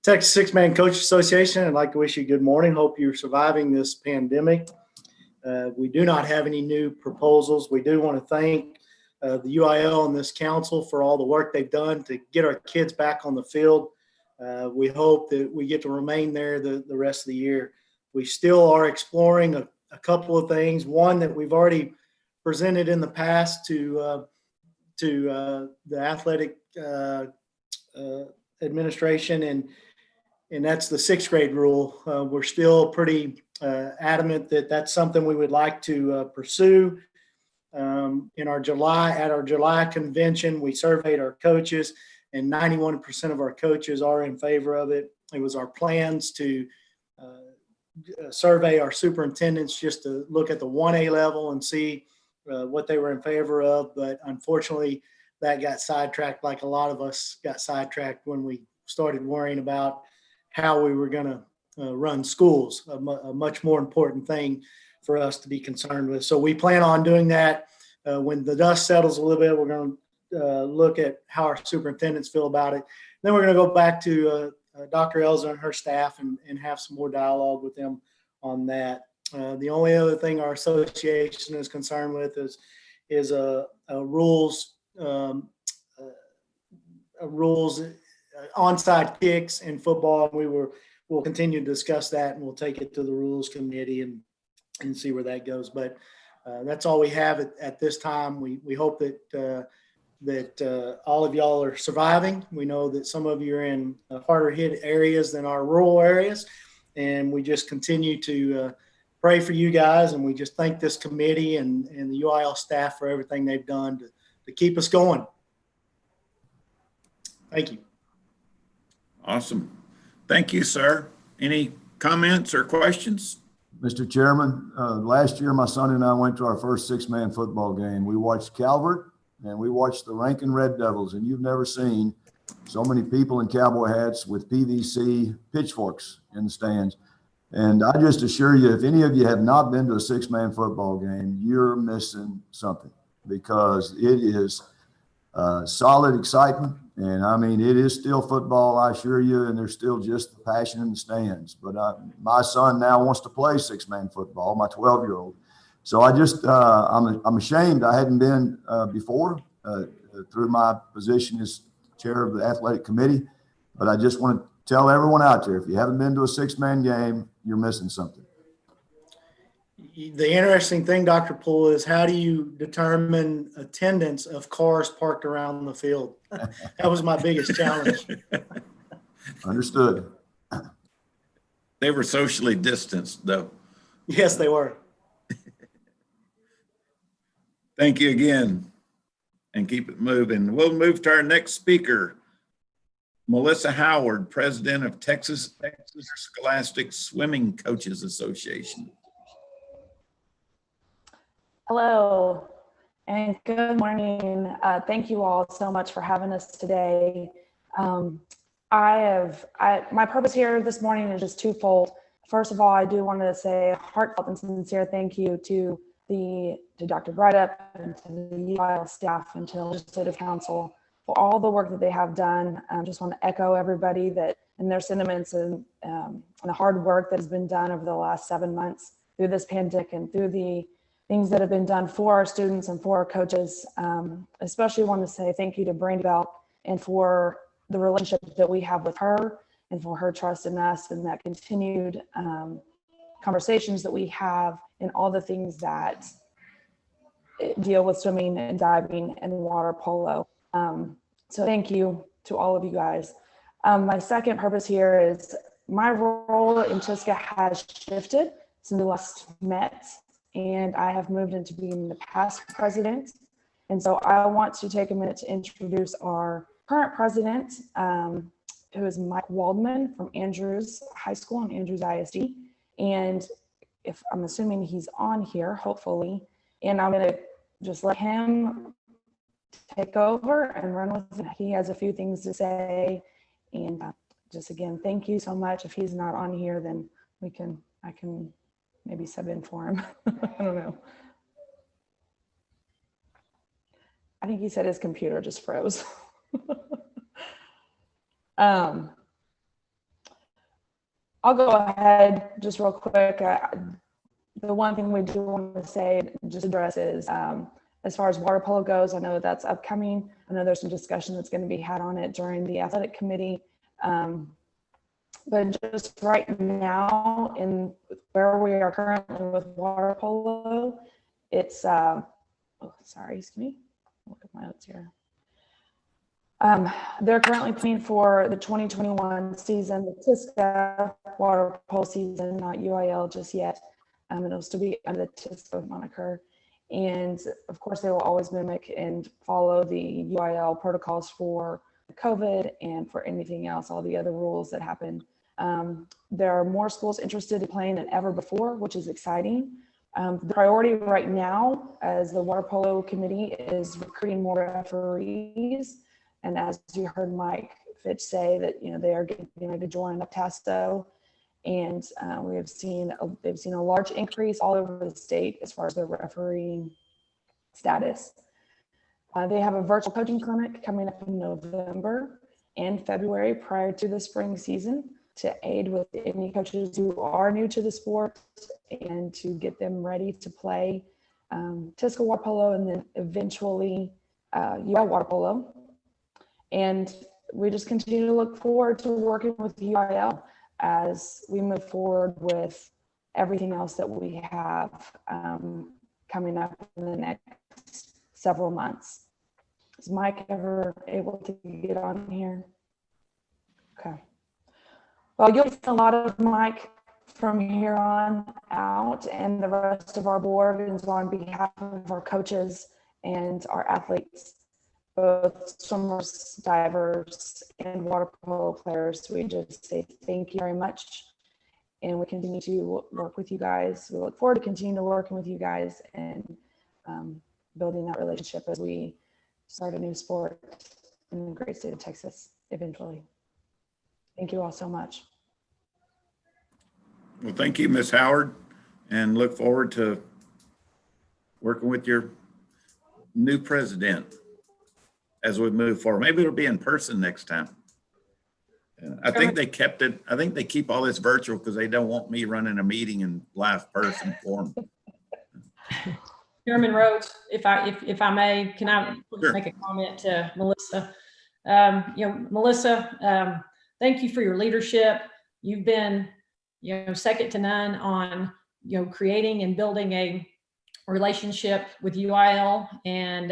Texas Six-Man Coach Association, I'd like to wish you good morning. Hope you're surviving this pandemic. We do not have any new proposals. We do want to thank the UIL and this council for all the work they've done to get our kids back on the field. We hope that we get to remain there the rest of the year. We still are exploring a couple of things. One that we've already presented in the past to the athletic administration, and that's the sixth grade rule. We're still pretty adamant that that's something we would like to pursue. At our July convention, we surveyed our coaches, and 91% of our coaches are in favor of it. It was our plans to survey our superintendents just to look at the 1A level and see what they were in favor of. But unfortunately, that got sidetracked, like a lot of us got sidetracked when we started worrying about how we were going to run schools, a much more important thing for us to be concerned with. So we plan on doing that. When the dust settles a little bit, we're going to look at how our superintendents feel about it. Then we're going to go back to Dr. Elza and her staff and have some more dialogue with them on that. The only other thing our association is concerned with is rules onside kicks in football. We'll continue to discuss that, and we'll take it to the rules committee and see where that goes. But that's all we have at this time. We hope that all of y'all are surviving. We know that some of you are in harder hit areas than our rural areas, and we just continue to pray for you guys. And we just thank this committee and the UIL staff for everything they've done to keep us going. Thank you. Awesome. Thank you, sir. Any comments or questions? Mr. Chairman, last year, my son and I went to our first six-man football game. We watched Calvert and we watched the Rankin Red Devils, and you've never seen so many people in cowboy hats with PVC pitchforks in the stands. And I just assure you, if any of you have not been to a six-man football game, you're missing something, because it is solid excitement. And I mean, it is still football, I assure you, and there's still just the passion in the stands. But my son now wants to play six-man football, my 12-year-old. So I just, I'm ashamed I hadn't been before through my position as chair of the athletic committee. But I just want to tell everyone out there, if you haven't been to a six-man game, you're missing something. The interesting thing, Dr. Poole, is how do you determine attendance of cars parked around the field? That was my biggest challenge. Understood. They were socially distanced, though. Yes, they were. Thank you again, and keep it moving. We'll move to our next speaker, Melissa Howard, president of Texas Scholastic Swimming Coaches Association. Hello and good morning. Thank you all so much for having us today. My purpose here this morning is just twofold. First of all, I do want to say a heartfelt and sincere thank you to Dr. Breidup and to the UIL staff and to the Legislative Council for all the work that they have done. I just want to echo everybody that in their sentiments and the hard work that has been done over the last 7 months through this pandemic and through the things that have been done for our students and for our coaches. Especially want to say thank you to Brandy Belt and for the relationship that we have with her and for her trust in us and that continued conversations that we have and all the things that deal with swimming and diving and water polo. So thank you to all of you guys. My second purpose here is my role in TSCA has shifted since we last met, and I have moved into being the past president. And so I want to take a minute to introduce our current president, who is Mike Waldman from Andrews High School and Andrews ISD. And if I'm assuming he's on here, hopefully, and I'm gonna just let him take over and run with it. He has a few things to say. And just again, thank you so much. If he's not on here, then I can maybe sub in for him. I don't know. I think he said his computer just froze. I'll go ahead just real quick. The one thing we do want to say, just address is, as far as water polo goes, I know that's upcoming. I know there's some discussion that's going to be had on it during the athletic committee. But just right now, in where we are currently with water polo, it's, oh, sorry, excuse me. Look at my notes here. They're currently planning for the 2021 season, the TISCA water polo season, not UIL just yet. It'll still be under the TISCA moniker. And of course, they will always mimic and follow the UIL protocols for COVID and for anything else, all the other rules that happen. There are more schools interested in playing than ever before, which is exciting. The priority right now, as the water polo committee, is recruiting more referees. And as you heard Mike Fitch say, that they are getting ready to join the TASTO, and we have seen they've seen a large increase all over the state as far as their refereeing status. They have a virtual coaching clinic coming up in November and February prior to the spring season to aid with any coaches who are new to the sport and to get them ready to play TISCA water polo and then eventually UIL water polo. And we just continue to look forward to working with UIL as we move forward with everything else that we have coming up in the next several months. Is Mike ever able to get on here? Okay. Well, you'll see a lot of Mike from here on out, and the rest of our board, and so on behalf of our coaches and our athletes, both swimmers, divers, and water polo players, we just say thank you very much. And we continue to work with you guys. We look forward to continuing to working with you guys and building that relationship as we start a new sport in the great state of Texas eventually. Thank you all so much. Well, thank you, Ms. Howard, and look forward to working with your new president as we move forward. Maybe it'll be in person next time. I think they kept it. I think they keep all this virtual because they don't want me running a meeting in live person for them. Chairman Rhodes, if I may, can I Sure. make a comment to Melissa? Melissa, thank you for your leadership. You've been, second to none on, creating and building a relationship with UIL, and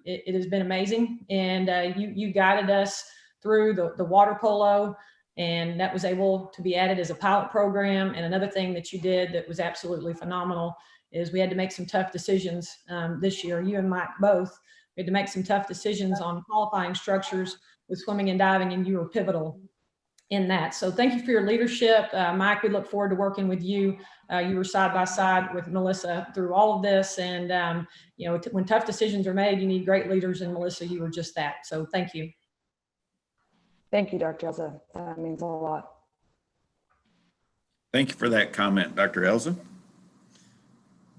it has been amazing. And you guided us through the water polo, and that was able to be added as a pilot program. And another thing that you did that was absolutely phenomenal is we had to make some tough decisions this year. You and Mike both, we had to make some tough decisions on qualifying structures with swimming and diving, and you were pivotal in that. So thank you for your leadership. Mike, we look forward to working with you. You were side by side with Melissa through all of this. And, when tough decisions are made, you need great leaders, and Melissa, you were just that. So thank you. Thank you, Dr. Elsa. That means a lot. Thank you for that comment, Dr. Elsa.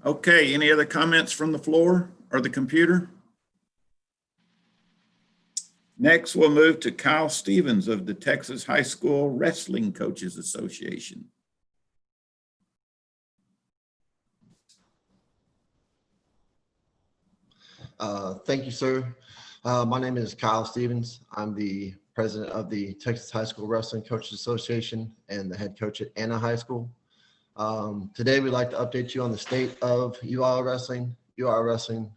Okay, any other comments from the floor or the computer? Next, we'll move to Kyle Stevens of the Texas High School Wrestling Coaches Association. Thank you, sir. My name is Kyle Stevens. I'm the president of the Texas High School Wrestling Coaches Association and the head coach at Anna High School. Today, we'd like to update you on the state of UIL wrestling. Wrestling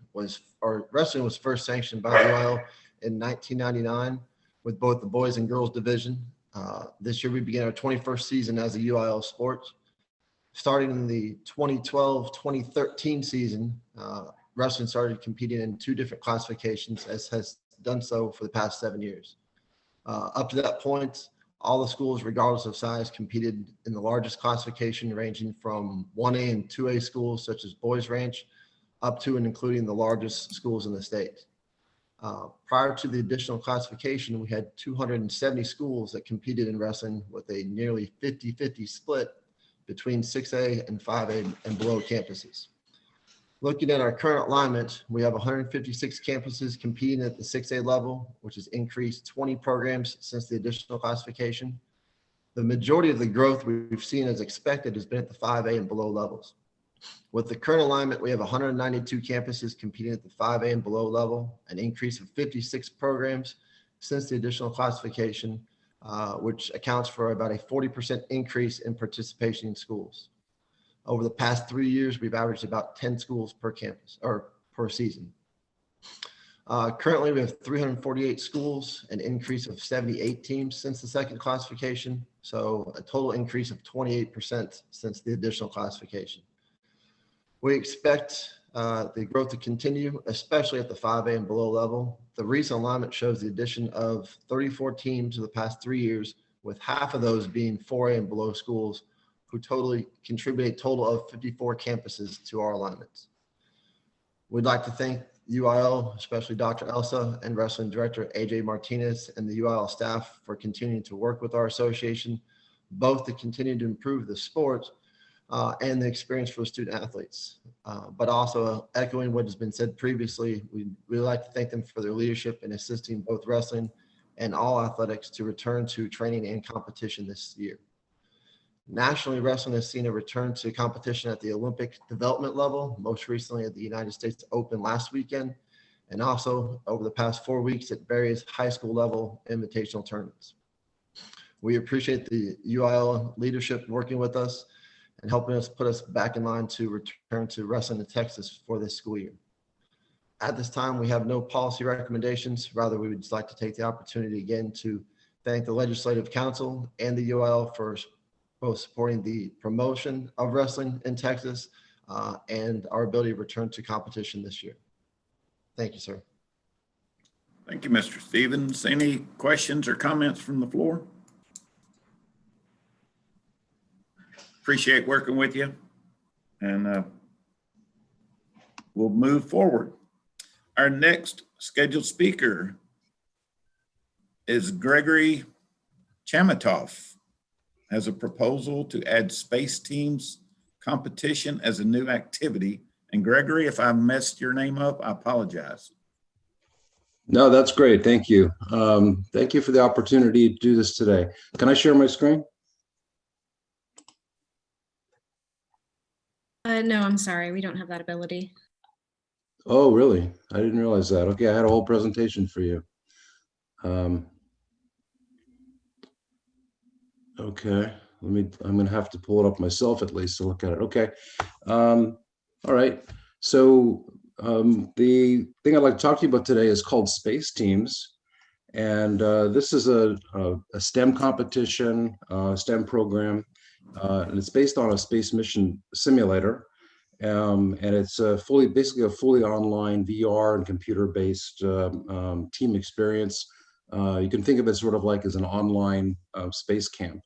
was first sanctioned by UIL in 1999 with both the boys and girls division. This year, we began our 21st season as a UIL sport. Starting in the 2012-2013 season, wrestling started competing in two different classifications, as has done so for the past 7 years. Up to that point, all the schools, regardless of size, competed in the largest classification, ranging from 1A and 2A schools, such as Boys Ranch, up to and including the largest schools in the state. Prior to the additional classification, we had 270 schools that competed in wrestling with a nearly 50-50 split between 6A and 5A and below campuses. Looking at our current alignment, we have 156 campuses competing at the 6A level, which has increased 20 programs since the additional classification. The majority of the growth we've seen as expected has been at the 5A and below levels. With the current alignment, we have 192 campuses competing at the 5A and below level, an increase of 56 programs since the additional classification, which accounts for about a 40% increase in participation in schools. Over the past 3 years, we've averaged about 10 schools per campus or per season. Currently, we have 348 schools, an increase of 78 teams since the second classification. So a total increase of 28% since the additional classification. We expect the growth to continue, especially at the 5A and below level. The recent alignment shows the addition of 34 teams in the past 3 years, with half of those being 4A and below schools, who totally contribute a total of 54 campuses to our alignments. We'd like to thank UIL, especially Dr. Elsa and Wrestling Director AJ Martinez and the UIL staff for continuing to work with our association, both to continue to improve the sport and the experience for the student athletes. But also echoing what has been said previously, we'd like to thank them for their leadership in assisting both wrestling and all athletics to return to training and competition this year. Nationally, wrestling has seen a return to competition at the Olympic development level, most recently at the United States Open last weekend, and also over the past 4 weeks at various high school level invitational tournaments. We appreciate the UIL leadership working with us and helping us put us back in line to return to wrestling in Texas for this school year. At this time, we have no policy recommendations. Rather, we would just like to take the opportunity again to thank the Legislative Council and the UIL for both supporting the promotion of wrestling in Texas and our ability to return to competition this year. Thank you, sir. Thank you, Mr. Stevens. Any questions or comments from the floor? Appreciate working with you, and we'll move forward. Our next scheduled speaker is Gregory Chamatoff. Has a proposal to add space teams competition as a new activity. And Gregory, if I messed your name up, I apologize. No, that's great. Thank you. Thank you for the opportunity to do this today. Can I share my screen? No, I'm sorry. We don't have that ability. Oh, really? I didn't realize that. Okay, I had a whole presentation for you. Okay, I'm gonna have to pull it up myself at least to look at it. Okay, all right. So the thing I'd like to talk to you about today is called Space Teams, and this is a STEM competition, STEM program, and it's based on a space mission simulator, and it's basically a fully online VR and computer-based team experience. You can think of it sort of like as an online space camp.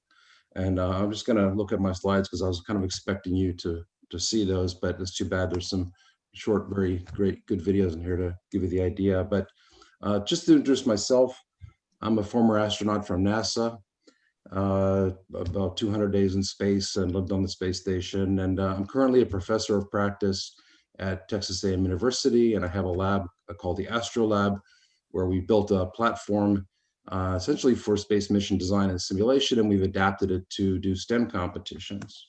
And I'm just going to look at my slides because I was kind of expecting you to see those, but it's too bad. There's some short, very great, good videos in here to give you the idea. But just to introduce myself, I'm a former astronaut from NASA, about 200 days in space and lived on the space station. And I'm currently a professor of practice at Texas A&M University, and I have a lab called the Astro Lab, where we built a platform essentially for space mission design and simulation, and we've adapted it to do STEM competitions.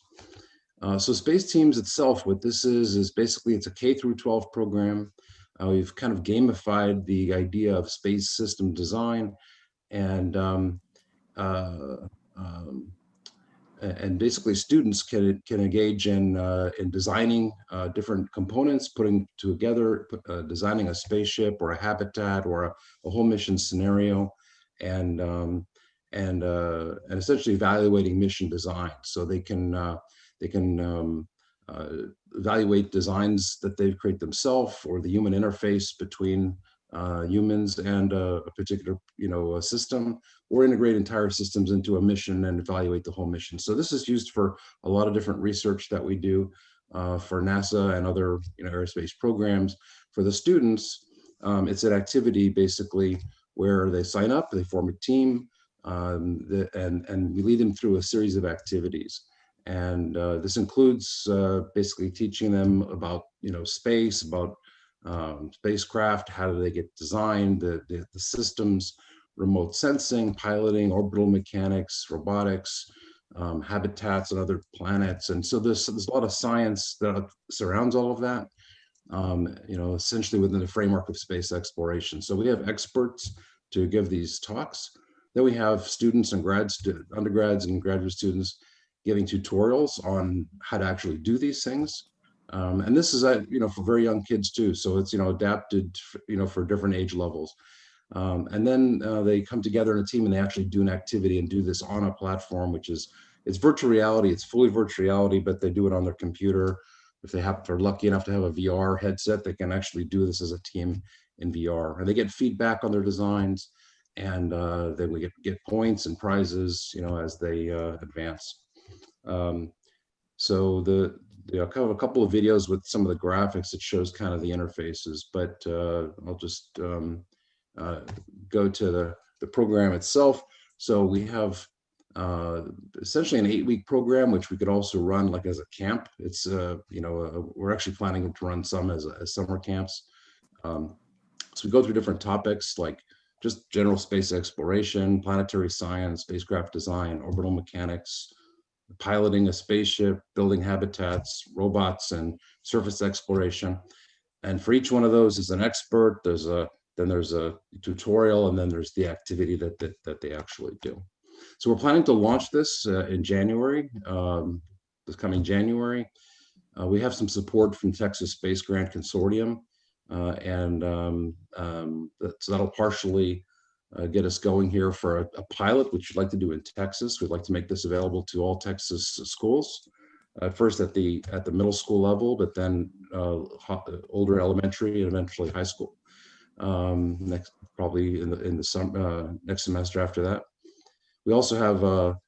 So Space Teams itself, what this is basically it's a K through 12 program. We've kind of gamified the idea of space system design, and basically students can engage in designing different components, putting together, designing a spaceship or a habitat or a whole mission scenario, and essentially evaluating mission design. So they can evaluate designs that they create themselves, or the human interface between humans and a particular a system, or integrate entire systems into a mission and evaluate the whole mission. So this is used for a lot of different research that we do for NASA and other aerospace programs. For the students, it's an activity basically where they sign up, they form a team, and we lead them through a series of activities. And this includes basically teaching them about, space, about spacecraft, how do they get designed, the systems, remote sensing, piloting, orbital mechanics, robotics, habitats on other planets. And so there's a lot of science that surrounds all of that, essentially within the framework of space exploration. So we have experts to give these talks. Then we have students and undergrads and graduate students giving tutorials on how to actually do these things. And this is, for very young kids too. So it's, adapted, for different age levels. And then they come together in a team and they actually do an activity and do this on a platform, it's virtual reality. It's fully virtual reality, but they do it on their computer. If they're lucky enough to have a VR headset, they can actually do this as a team in VR. And they get feedback on their designs, and then we get points and prizes, as they advance. So kind of a couple of videos with some of the graphics that shows kind of the interfaces, but I'll just go to the program itself. So we have essentially an 8-week program, which we could also run like as a camp. It's we're actually planning to run some as summer camps. So we go through different topics like just general space exploration, planetary science, spacecraft design, orbital mechanics, piloting a spaceship, building habitats, robots, and surface exploration. And for each one of those is an expert. Then there's a tutorial, and then there's the activity that they actually do. So we're planning to launch this in January, this coming January. We have some support from Texas Space Grant Consortium, so that'll partially get us going here for a pilot, which we'd like to do in Texas. We'd like to make this available to all Texas schools, first at the middle school level, but then older elementary and eventually high school. Next, probably in the summer, next semester after that. We also have a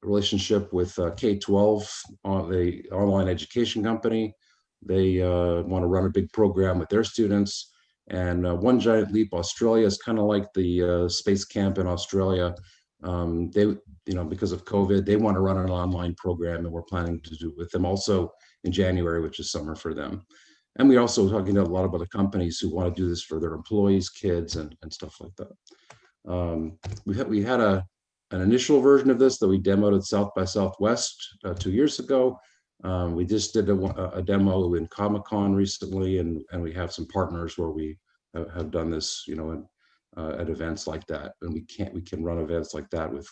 relationship with K-12, the online education company. They want to run a big program with their students. And One Giant Leap Australia is kind of like the space camp in Australia. They, because of COVID, they want to run an online program, and we're planning to do it with them also in January, which is summer for them. And we're also talking to a lot of other companies who want to do this for their employees, kids, and stuff like that. We had an initial version of this that we demoed at South by Southwest 2 years ago. We just did a demo in Comic-Con recently, and we have some partners where we have done this, at events like that. And we can run events like that with,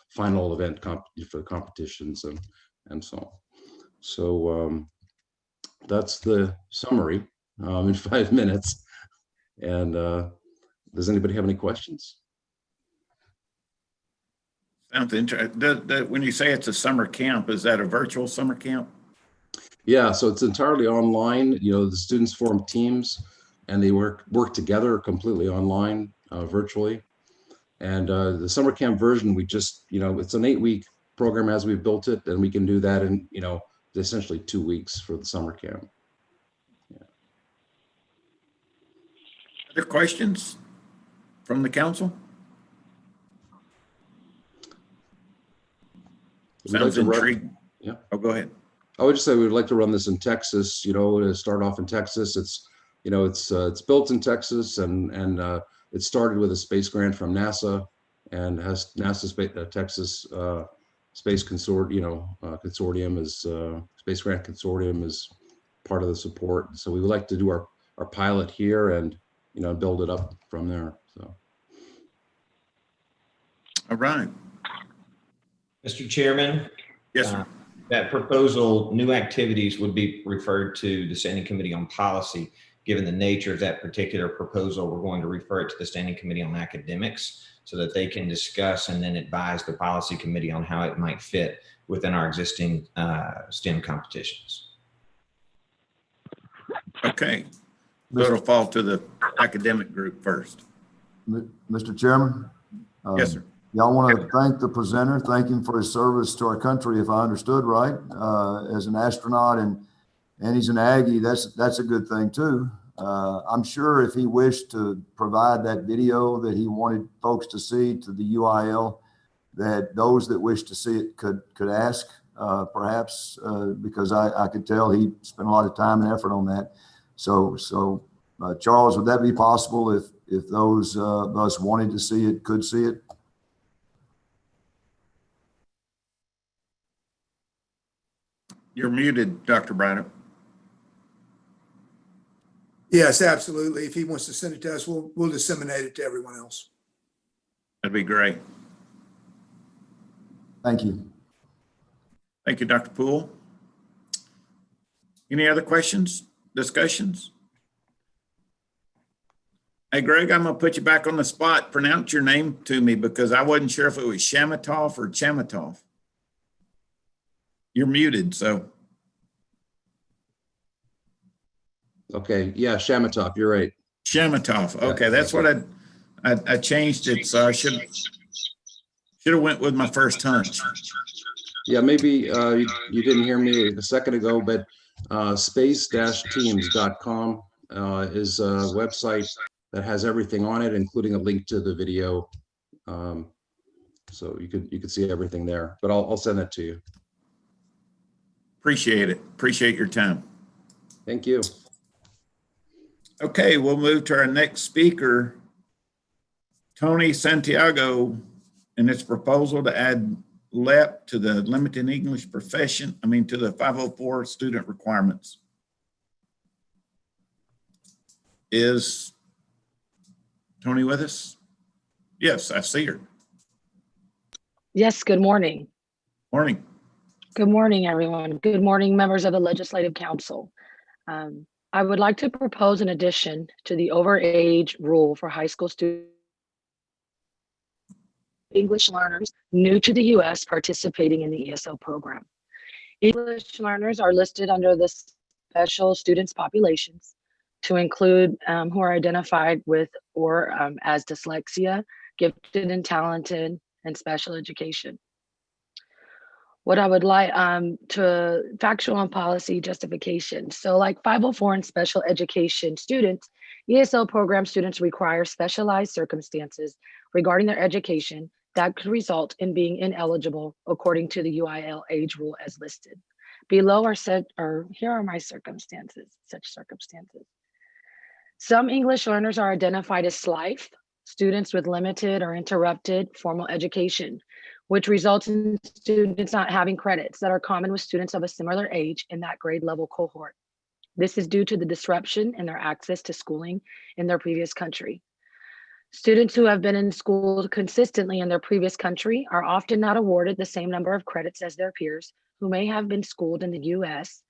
final event for the competitions and so on. So that's the summary in 5 minutes. And does anybody have any questions? Sounds interesting. When you say it's a summer camp, is that a virtual summer camp? Yeah, so it's entirely online. The students form teams, and they work together completely online, virtually. And the summer camp version, we just, it's an 8-week program as we've built it, and we can do that in, essentially 2 weeks for the summer camp. Yeah. Other questions from the council? Sounds intriguing. Yeah. Oh, go ahead. I would just say we'd like to run this in Texas, to start off in Texas. It's, it's built in Texas, and it started with a space grant from NASA, and has NASA Texas Space Consortium is Space Grant Consortium is part of the support. So we would like to do our pilot here and, build it up from there. So. All right. Mr. Chairman. Yes, sir. That proposal, new activities would be referred to the Standing Committee on Policy. Given the nature of that particular proposal, we're going to refer it to the Standing Committee on Academics so that they can discuss and then advise the Policy Committee on how it might fit within our existing STEM competitions. Okay. So it'll fall to the academic group first. Mr. Chairman? Yes, sir. Y'all want to thank the presenter, thank him for his service to our country, if I understood right, as an astronaut, and he's an Aggie. That's a good thing too. I'm sure if he wished to provide that video that he wanted folks to see to the UIL, that those that wish to see it could ask perhaps, because I could tell he spent a lot of time and effort on that. So Charles, would that be possible if those of us wanted to see it, could see it? You're muted, Dr. Bryant. Yes, absolutely. If he wants to send it to us, we'll disseminate it to everyone else. That'd be great. Thank you. Thank you, Dr. Poole. Any other questions, discussions? Hey, Greg, I'm going to put you back on the spot. Pronounce your name to me because I wasn't sure if it was Shamatov or Chamatov. You're muted, so. Okay, yeah, Shamatov, you're right. Shamatov. Okay, Yeah, that's what I changed it, so I should have went with my first hunch. Yeah, maybe you didn't hear me a second ago, but space-teams.com is a website that has everything on it, including a link to the video. So you could see everything there, but I'll send that to you. Appreciate it. Appreciate your time. Thank you. Okay, we'll move to our next speaker, Tony Santiago, and its proposal to add LEP to the limited English profession, to the 504 student requirements. Is Tony with us? Yes, I see her. Yes, good morning. Morning. Good morning, everyone. Good morning, members of the Legislative Council. I would like to propose an addition to the overage rule for high school students, English learners new to the U.S. participating in the ESL program. English learners are listed under the special students populations to include who are identified with or as dyslexia, gifted and talented, and special education. What I would like to factual and policy justification. So like 504 and special education students, ESL program students require specialized circumstances regarding their education that could result in being ineligible according to the UIL age rule as listed. Below are said, or here are my circumstances, such circumstances. Some English learners are identified as SLIFE, students with limited or interrupted formal education, which results in students not having credits that are common with students of a similar age in that grade level cohort. This is due to the disruption in their access to schooling in their previous country. Students who have been in school consistently in their previous country are often not awarded the same number of credits as their peers who may have been schooled in the US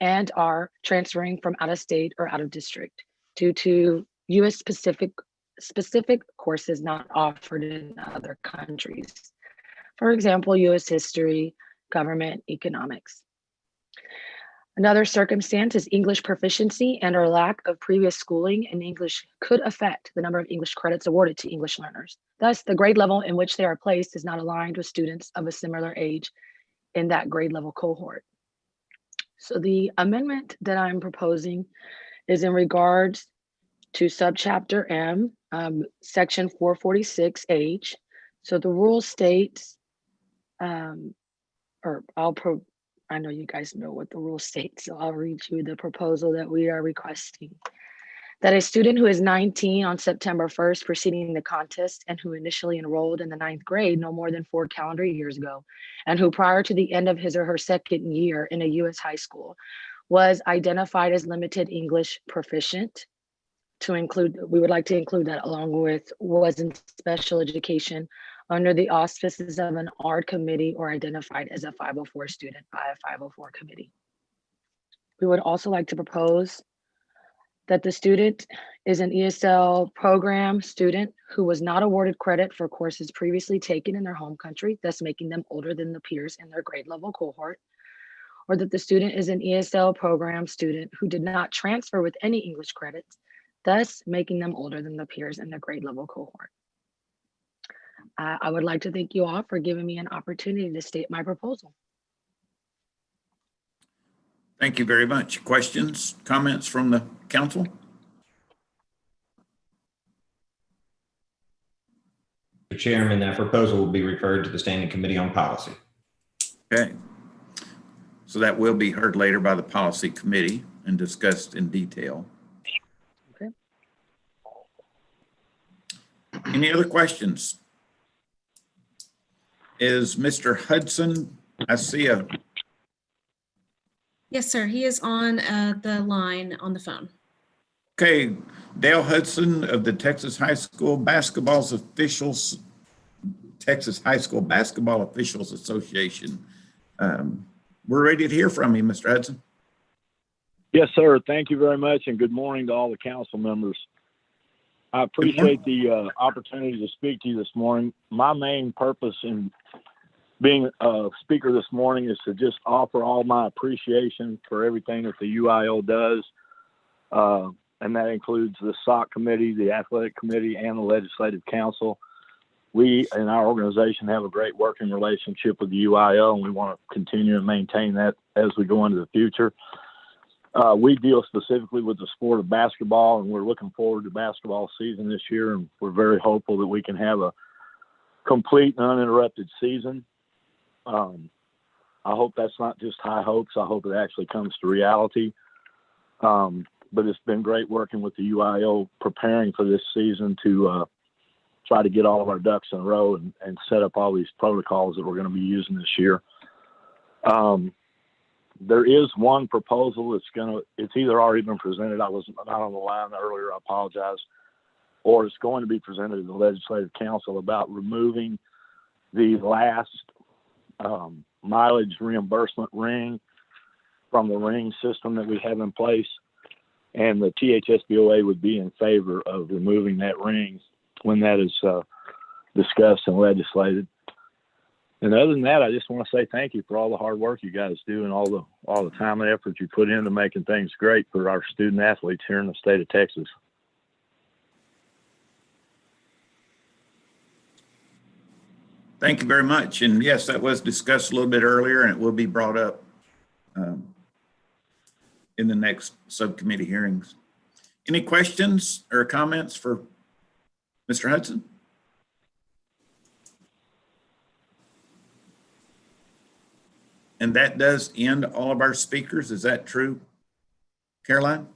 and are transferring from out of state or out of district due to US specific courses not offered in other countries. For example, US history, government, economics. Another circumstance is English proficiency and or lack of previous schooling in English could affect the number of English credits awarded to English learners. Thus, the grade level in which they are placed is not aligned with students of a similar age in that grade level cohort. So the amendment that I'm proposing is in regards to subchapter M, section 446H. So the rule states, I know you guys know what the rule states, so I'll read you the proposal that we are requesting. That a student who is 19 on September 1st preceding the contest and who initially enrolled in the 9th grade no more than 4 calendar years ago, and who prior to the end of his or her second year in a U.S. high school was identified as limited English proficient, to include, we would like to include that along with was in special education under the auspices of an ARD committee or identified as a 504 student by a 504 committee. We would also like to propose that the student is an ESL program student who was not awarded credit for courses previously taken in their home country, thus making them older than the peers in their grade level cohort, or that the student is an ESL program student who did not transfer with any English credits, thus making them older than the peers in their grade level cohort. I would like to thank you all for giving me an opportunity to state my proposal. Thank you very much. Questions, comments from the council? Mr. Chairman, that proposal will be referred to the Standing Committee on Policy. Okay. So that will be heard later by the policy committee and discussed in detail. Okay. Any other questions? Is Mr. Hudson, I see a, Yes, sir. He is on the line on the phone. okay, Dale Hudson of the Texas High School Basketball Officials Association. We're ready to hear from you, Mr. Hudson. Yes, sir. Thank you very much, and good morning to all the council members. I appreciate the opportunity to speak to you this morning. My main purpose in being a speaker this morning is to just offer all my appreciation for everything that the UIL does, and that includes the SOC committee, the athletic committee, and the legislative council. We in our organization have a great working relationship with the UIL, and we want to continue to maintain that as we go into the future. We deal specifically with the sport of basketball, and we're looking forward to basketball season this year, and we're very hopeful that we can have a complete and uninterrupted season. I hope that's not just high hopes. I hope it actually comes to reality. But it's been great working with the UIL preparing for this season to try to get all of our ducks in a row and set up all these protocols that we're going to be using this year. There is one proposal it's either already been presented, I was not on the line earlier, I apologize, or it's going to be presented to the Legislative Council about removing the last mileage reimbursement ring from the ring system that we have in place. And the THSBOA would be in favor of removing that ring when that is discussed and legislated. And other than that, I just want to say thank you for all the hard work you guys do and all the time and effort you put into making things great for our student athletes here in the state of Texas. Thank you very much. And yes, that was discussed a little bit earlier, and it will be brought up in the next subcommittee hearings. Any questions or comments for Mr. Hudson? And that does end all of our speakers. Is that true, Caroline?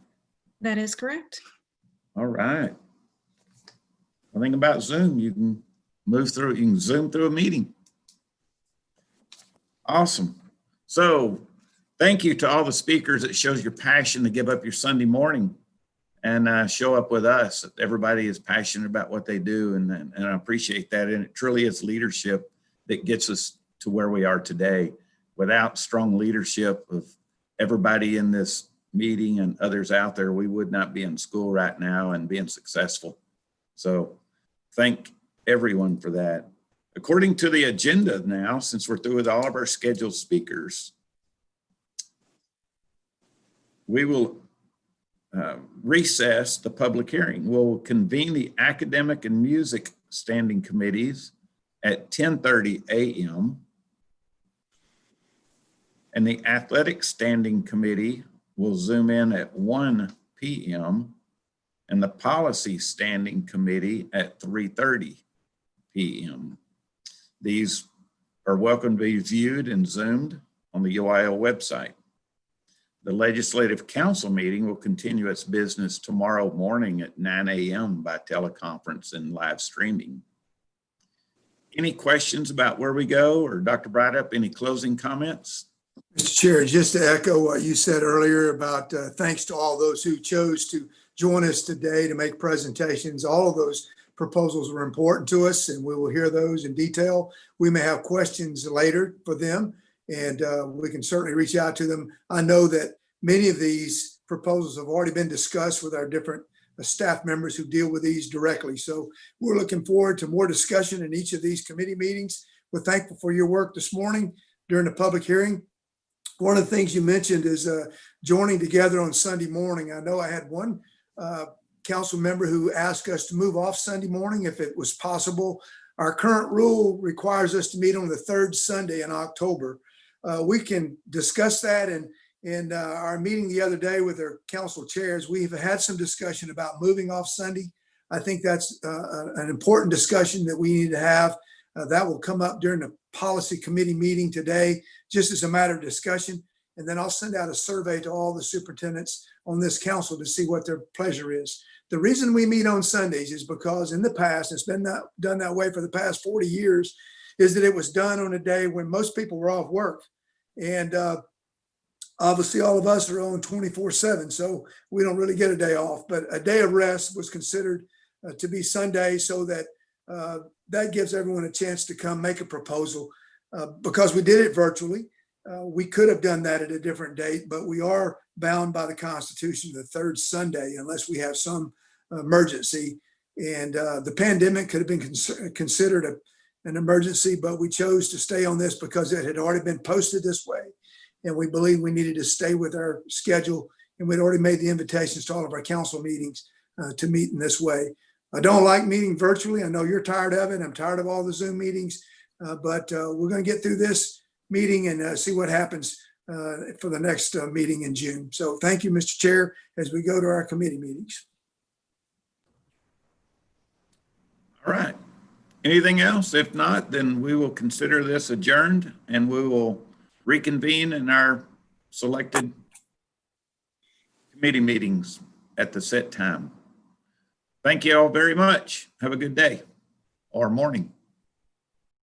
That is correct. All right. One thing about Zoom, you can you can Zoom through a meeting. Awesome. So thank you to all the speakers. It shows your passion to give up your Sunday morning and show up with us. Everybody is passionate about what they do, and I appreciate that. And it truly is leadership that gets us to where we are today. Without strong leadership of everybody in this meeting and others out there, we would not be in school right now and being successful. So thank everyone for that. According to the agenda now, since we're through with all of our scheduled speakers, we will recess the public hearing. We'll convene the academic and music standing committees at 10:30 a.m. And the athletic standing committee will Zoom in at 1 p.m. and the policy standing committee at 3:30 p.m. These are welcome to be viewed and Zoomed on the UIL website. The Legislative Council meeting will continue its business tomorrow morning at 9 a.m. by teleconference and live streaming. Any questions about where we go, or Dr. Brydup, any closing comments? Mr. Chair, just to echo what you said earlier about thanks to all those who chose to join us today to make presentations. All of those proposals were important to us, and we will hear those in detail. We may have questions later for them, and we can certainly reach out to them. I know that many of these proposals have already been discussed with our different staff members who deal with these directly. So we're looking forward to more discussion in each of these committee meetings. We're thankful for your work this morning during the public hearing. One of the things you mentioned is joining together on Sunday morning. I know I had one council member who asked us to move off Sunday morning if it was possible. Our current rule requires us to meet on the third Sunday in October. We can discuss that, and in our meeting the other day with our council chairs, we've had some discussion about moving off Sunday. I think that's an important discussion that we need to have. That will come up during the policy committee meeting today, just as a matter of discussion. And then I'll send out a survey to all the superintendents on this council to see what their pleasure is. The reason we meet on Sundays is because in the past, it's been done that way for the past 40 years, is that it was done on a day when most people were off work. And obviously all of us are on 24/7, so we don't really get a day off, but a day of rest was considered to be Sunday, so that that gives everyone a chance to come make a proposal. Because we did it virtually, we could have done that at a different date, but we are bound by the Constitution the third Sunday unless we have some emergency. And the pandemic could have been considered an emergency, but we chose to stay on this because it had already been posted this way. And we believe we needed to stay with our schedule. And we'd already made the invitations to all of our council meetings to meet in this way. I don't like meeting virtually. I know you're tired of it. I'm tired of all the Zoom meetings, but we're going to get through this meeting and see what happens for the next meeting in June. So thank you, Mr. Chair, as we go to our committee meetings. All right. Anything else? If not, then we will consider this adjourned and we will reconvene in our selected committee meetings at the set time. Thank you all very much. Have a good day or morning.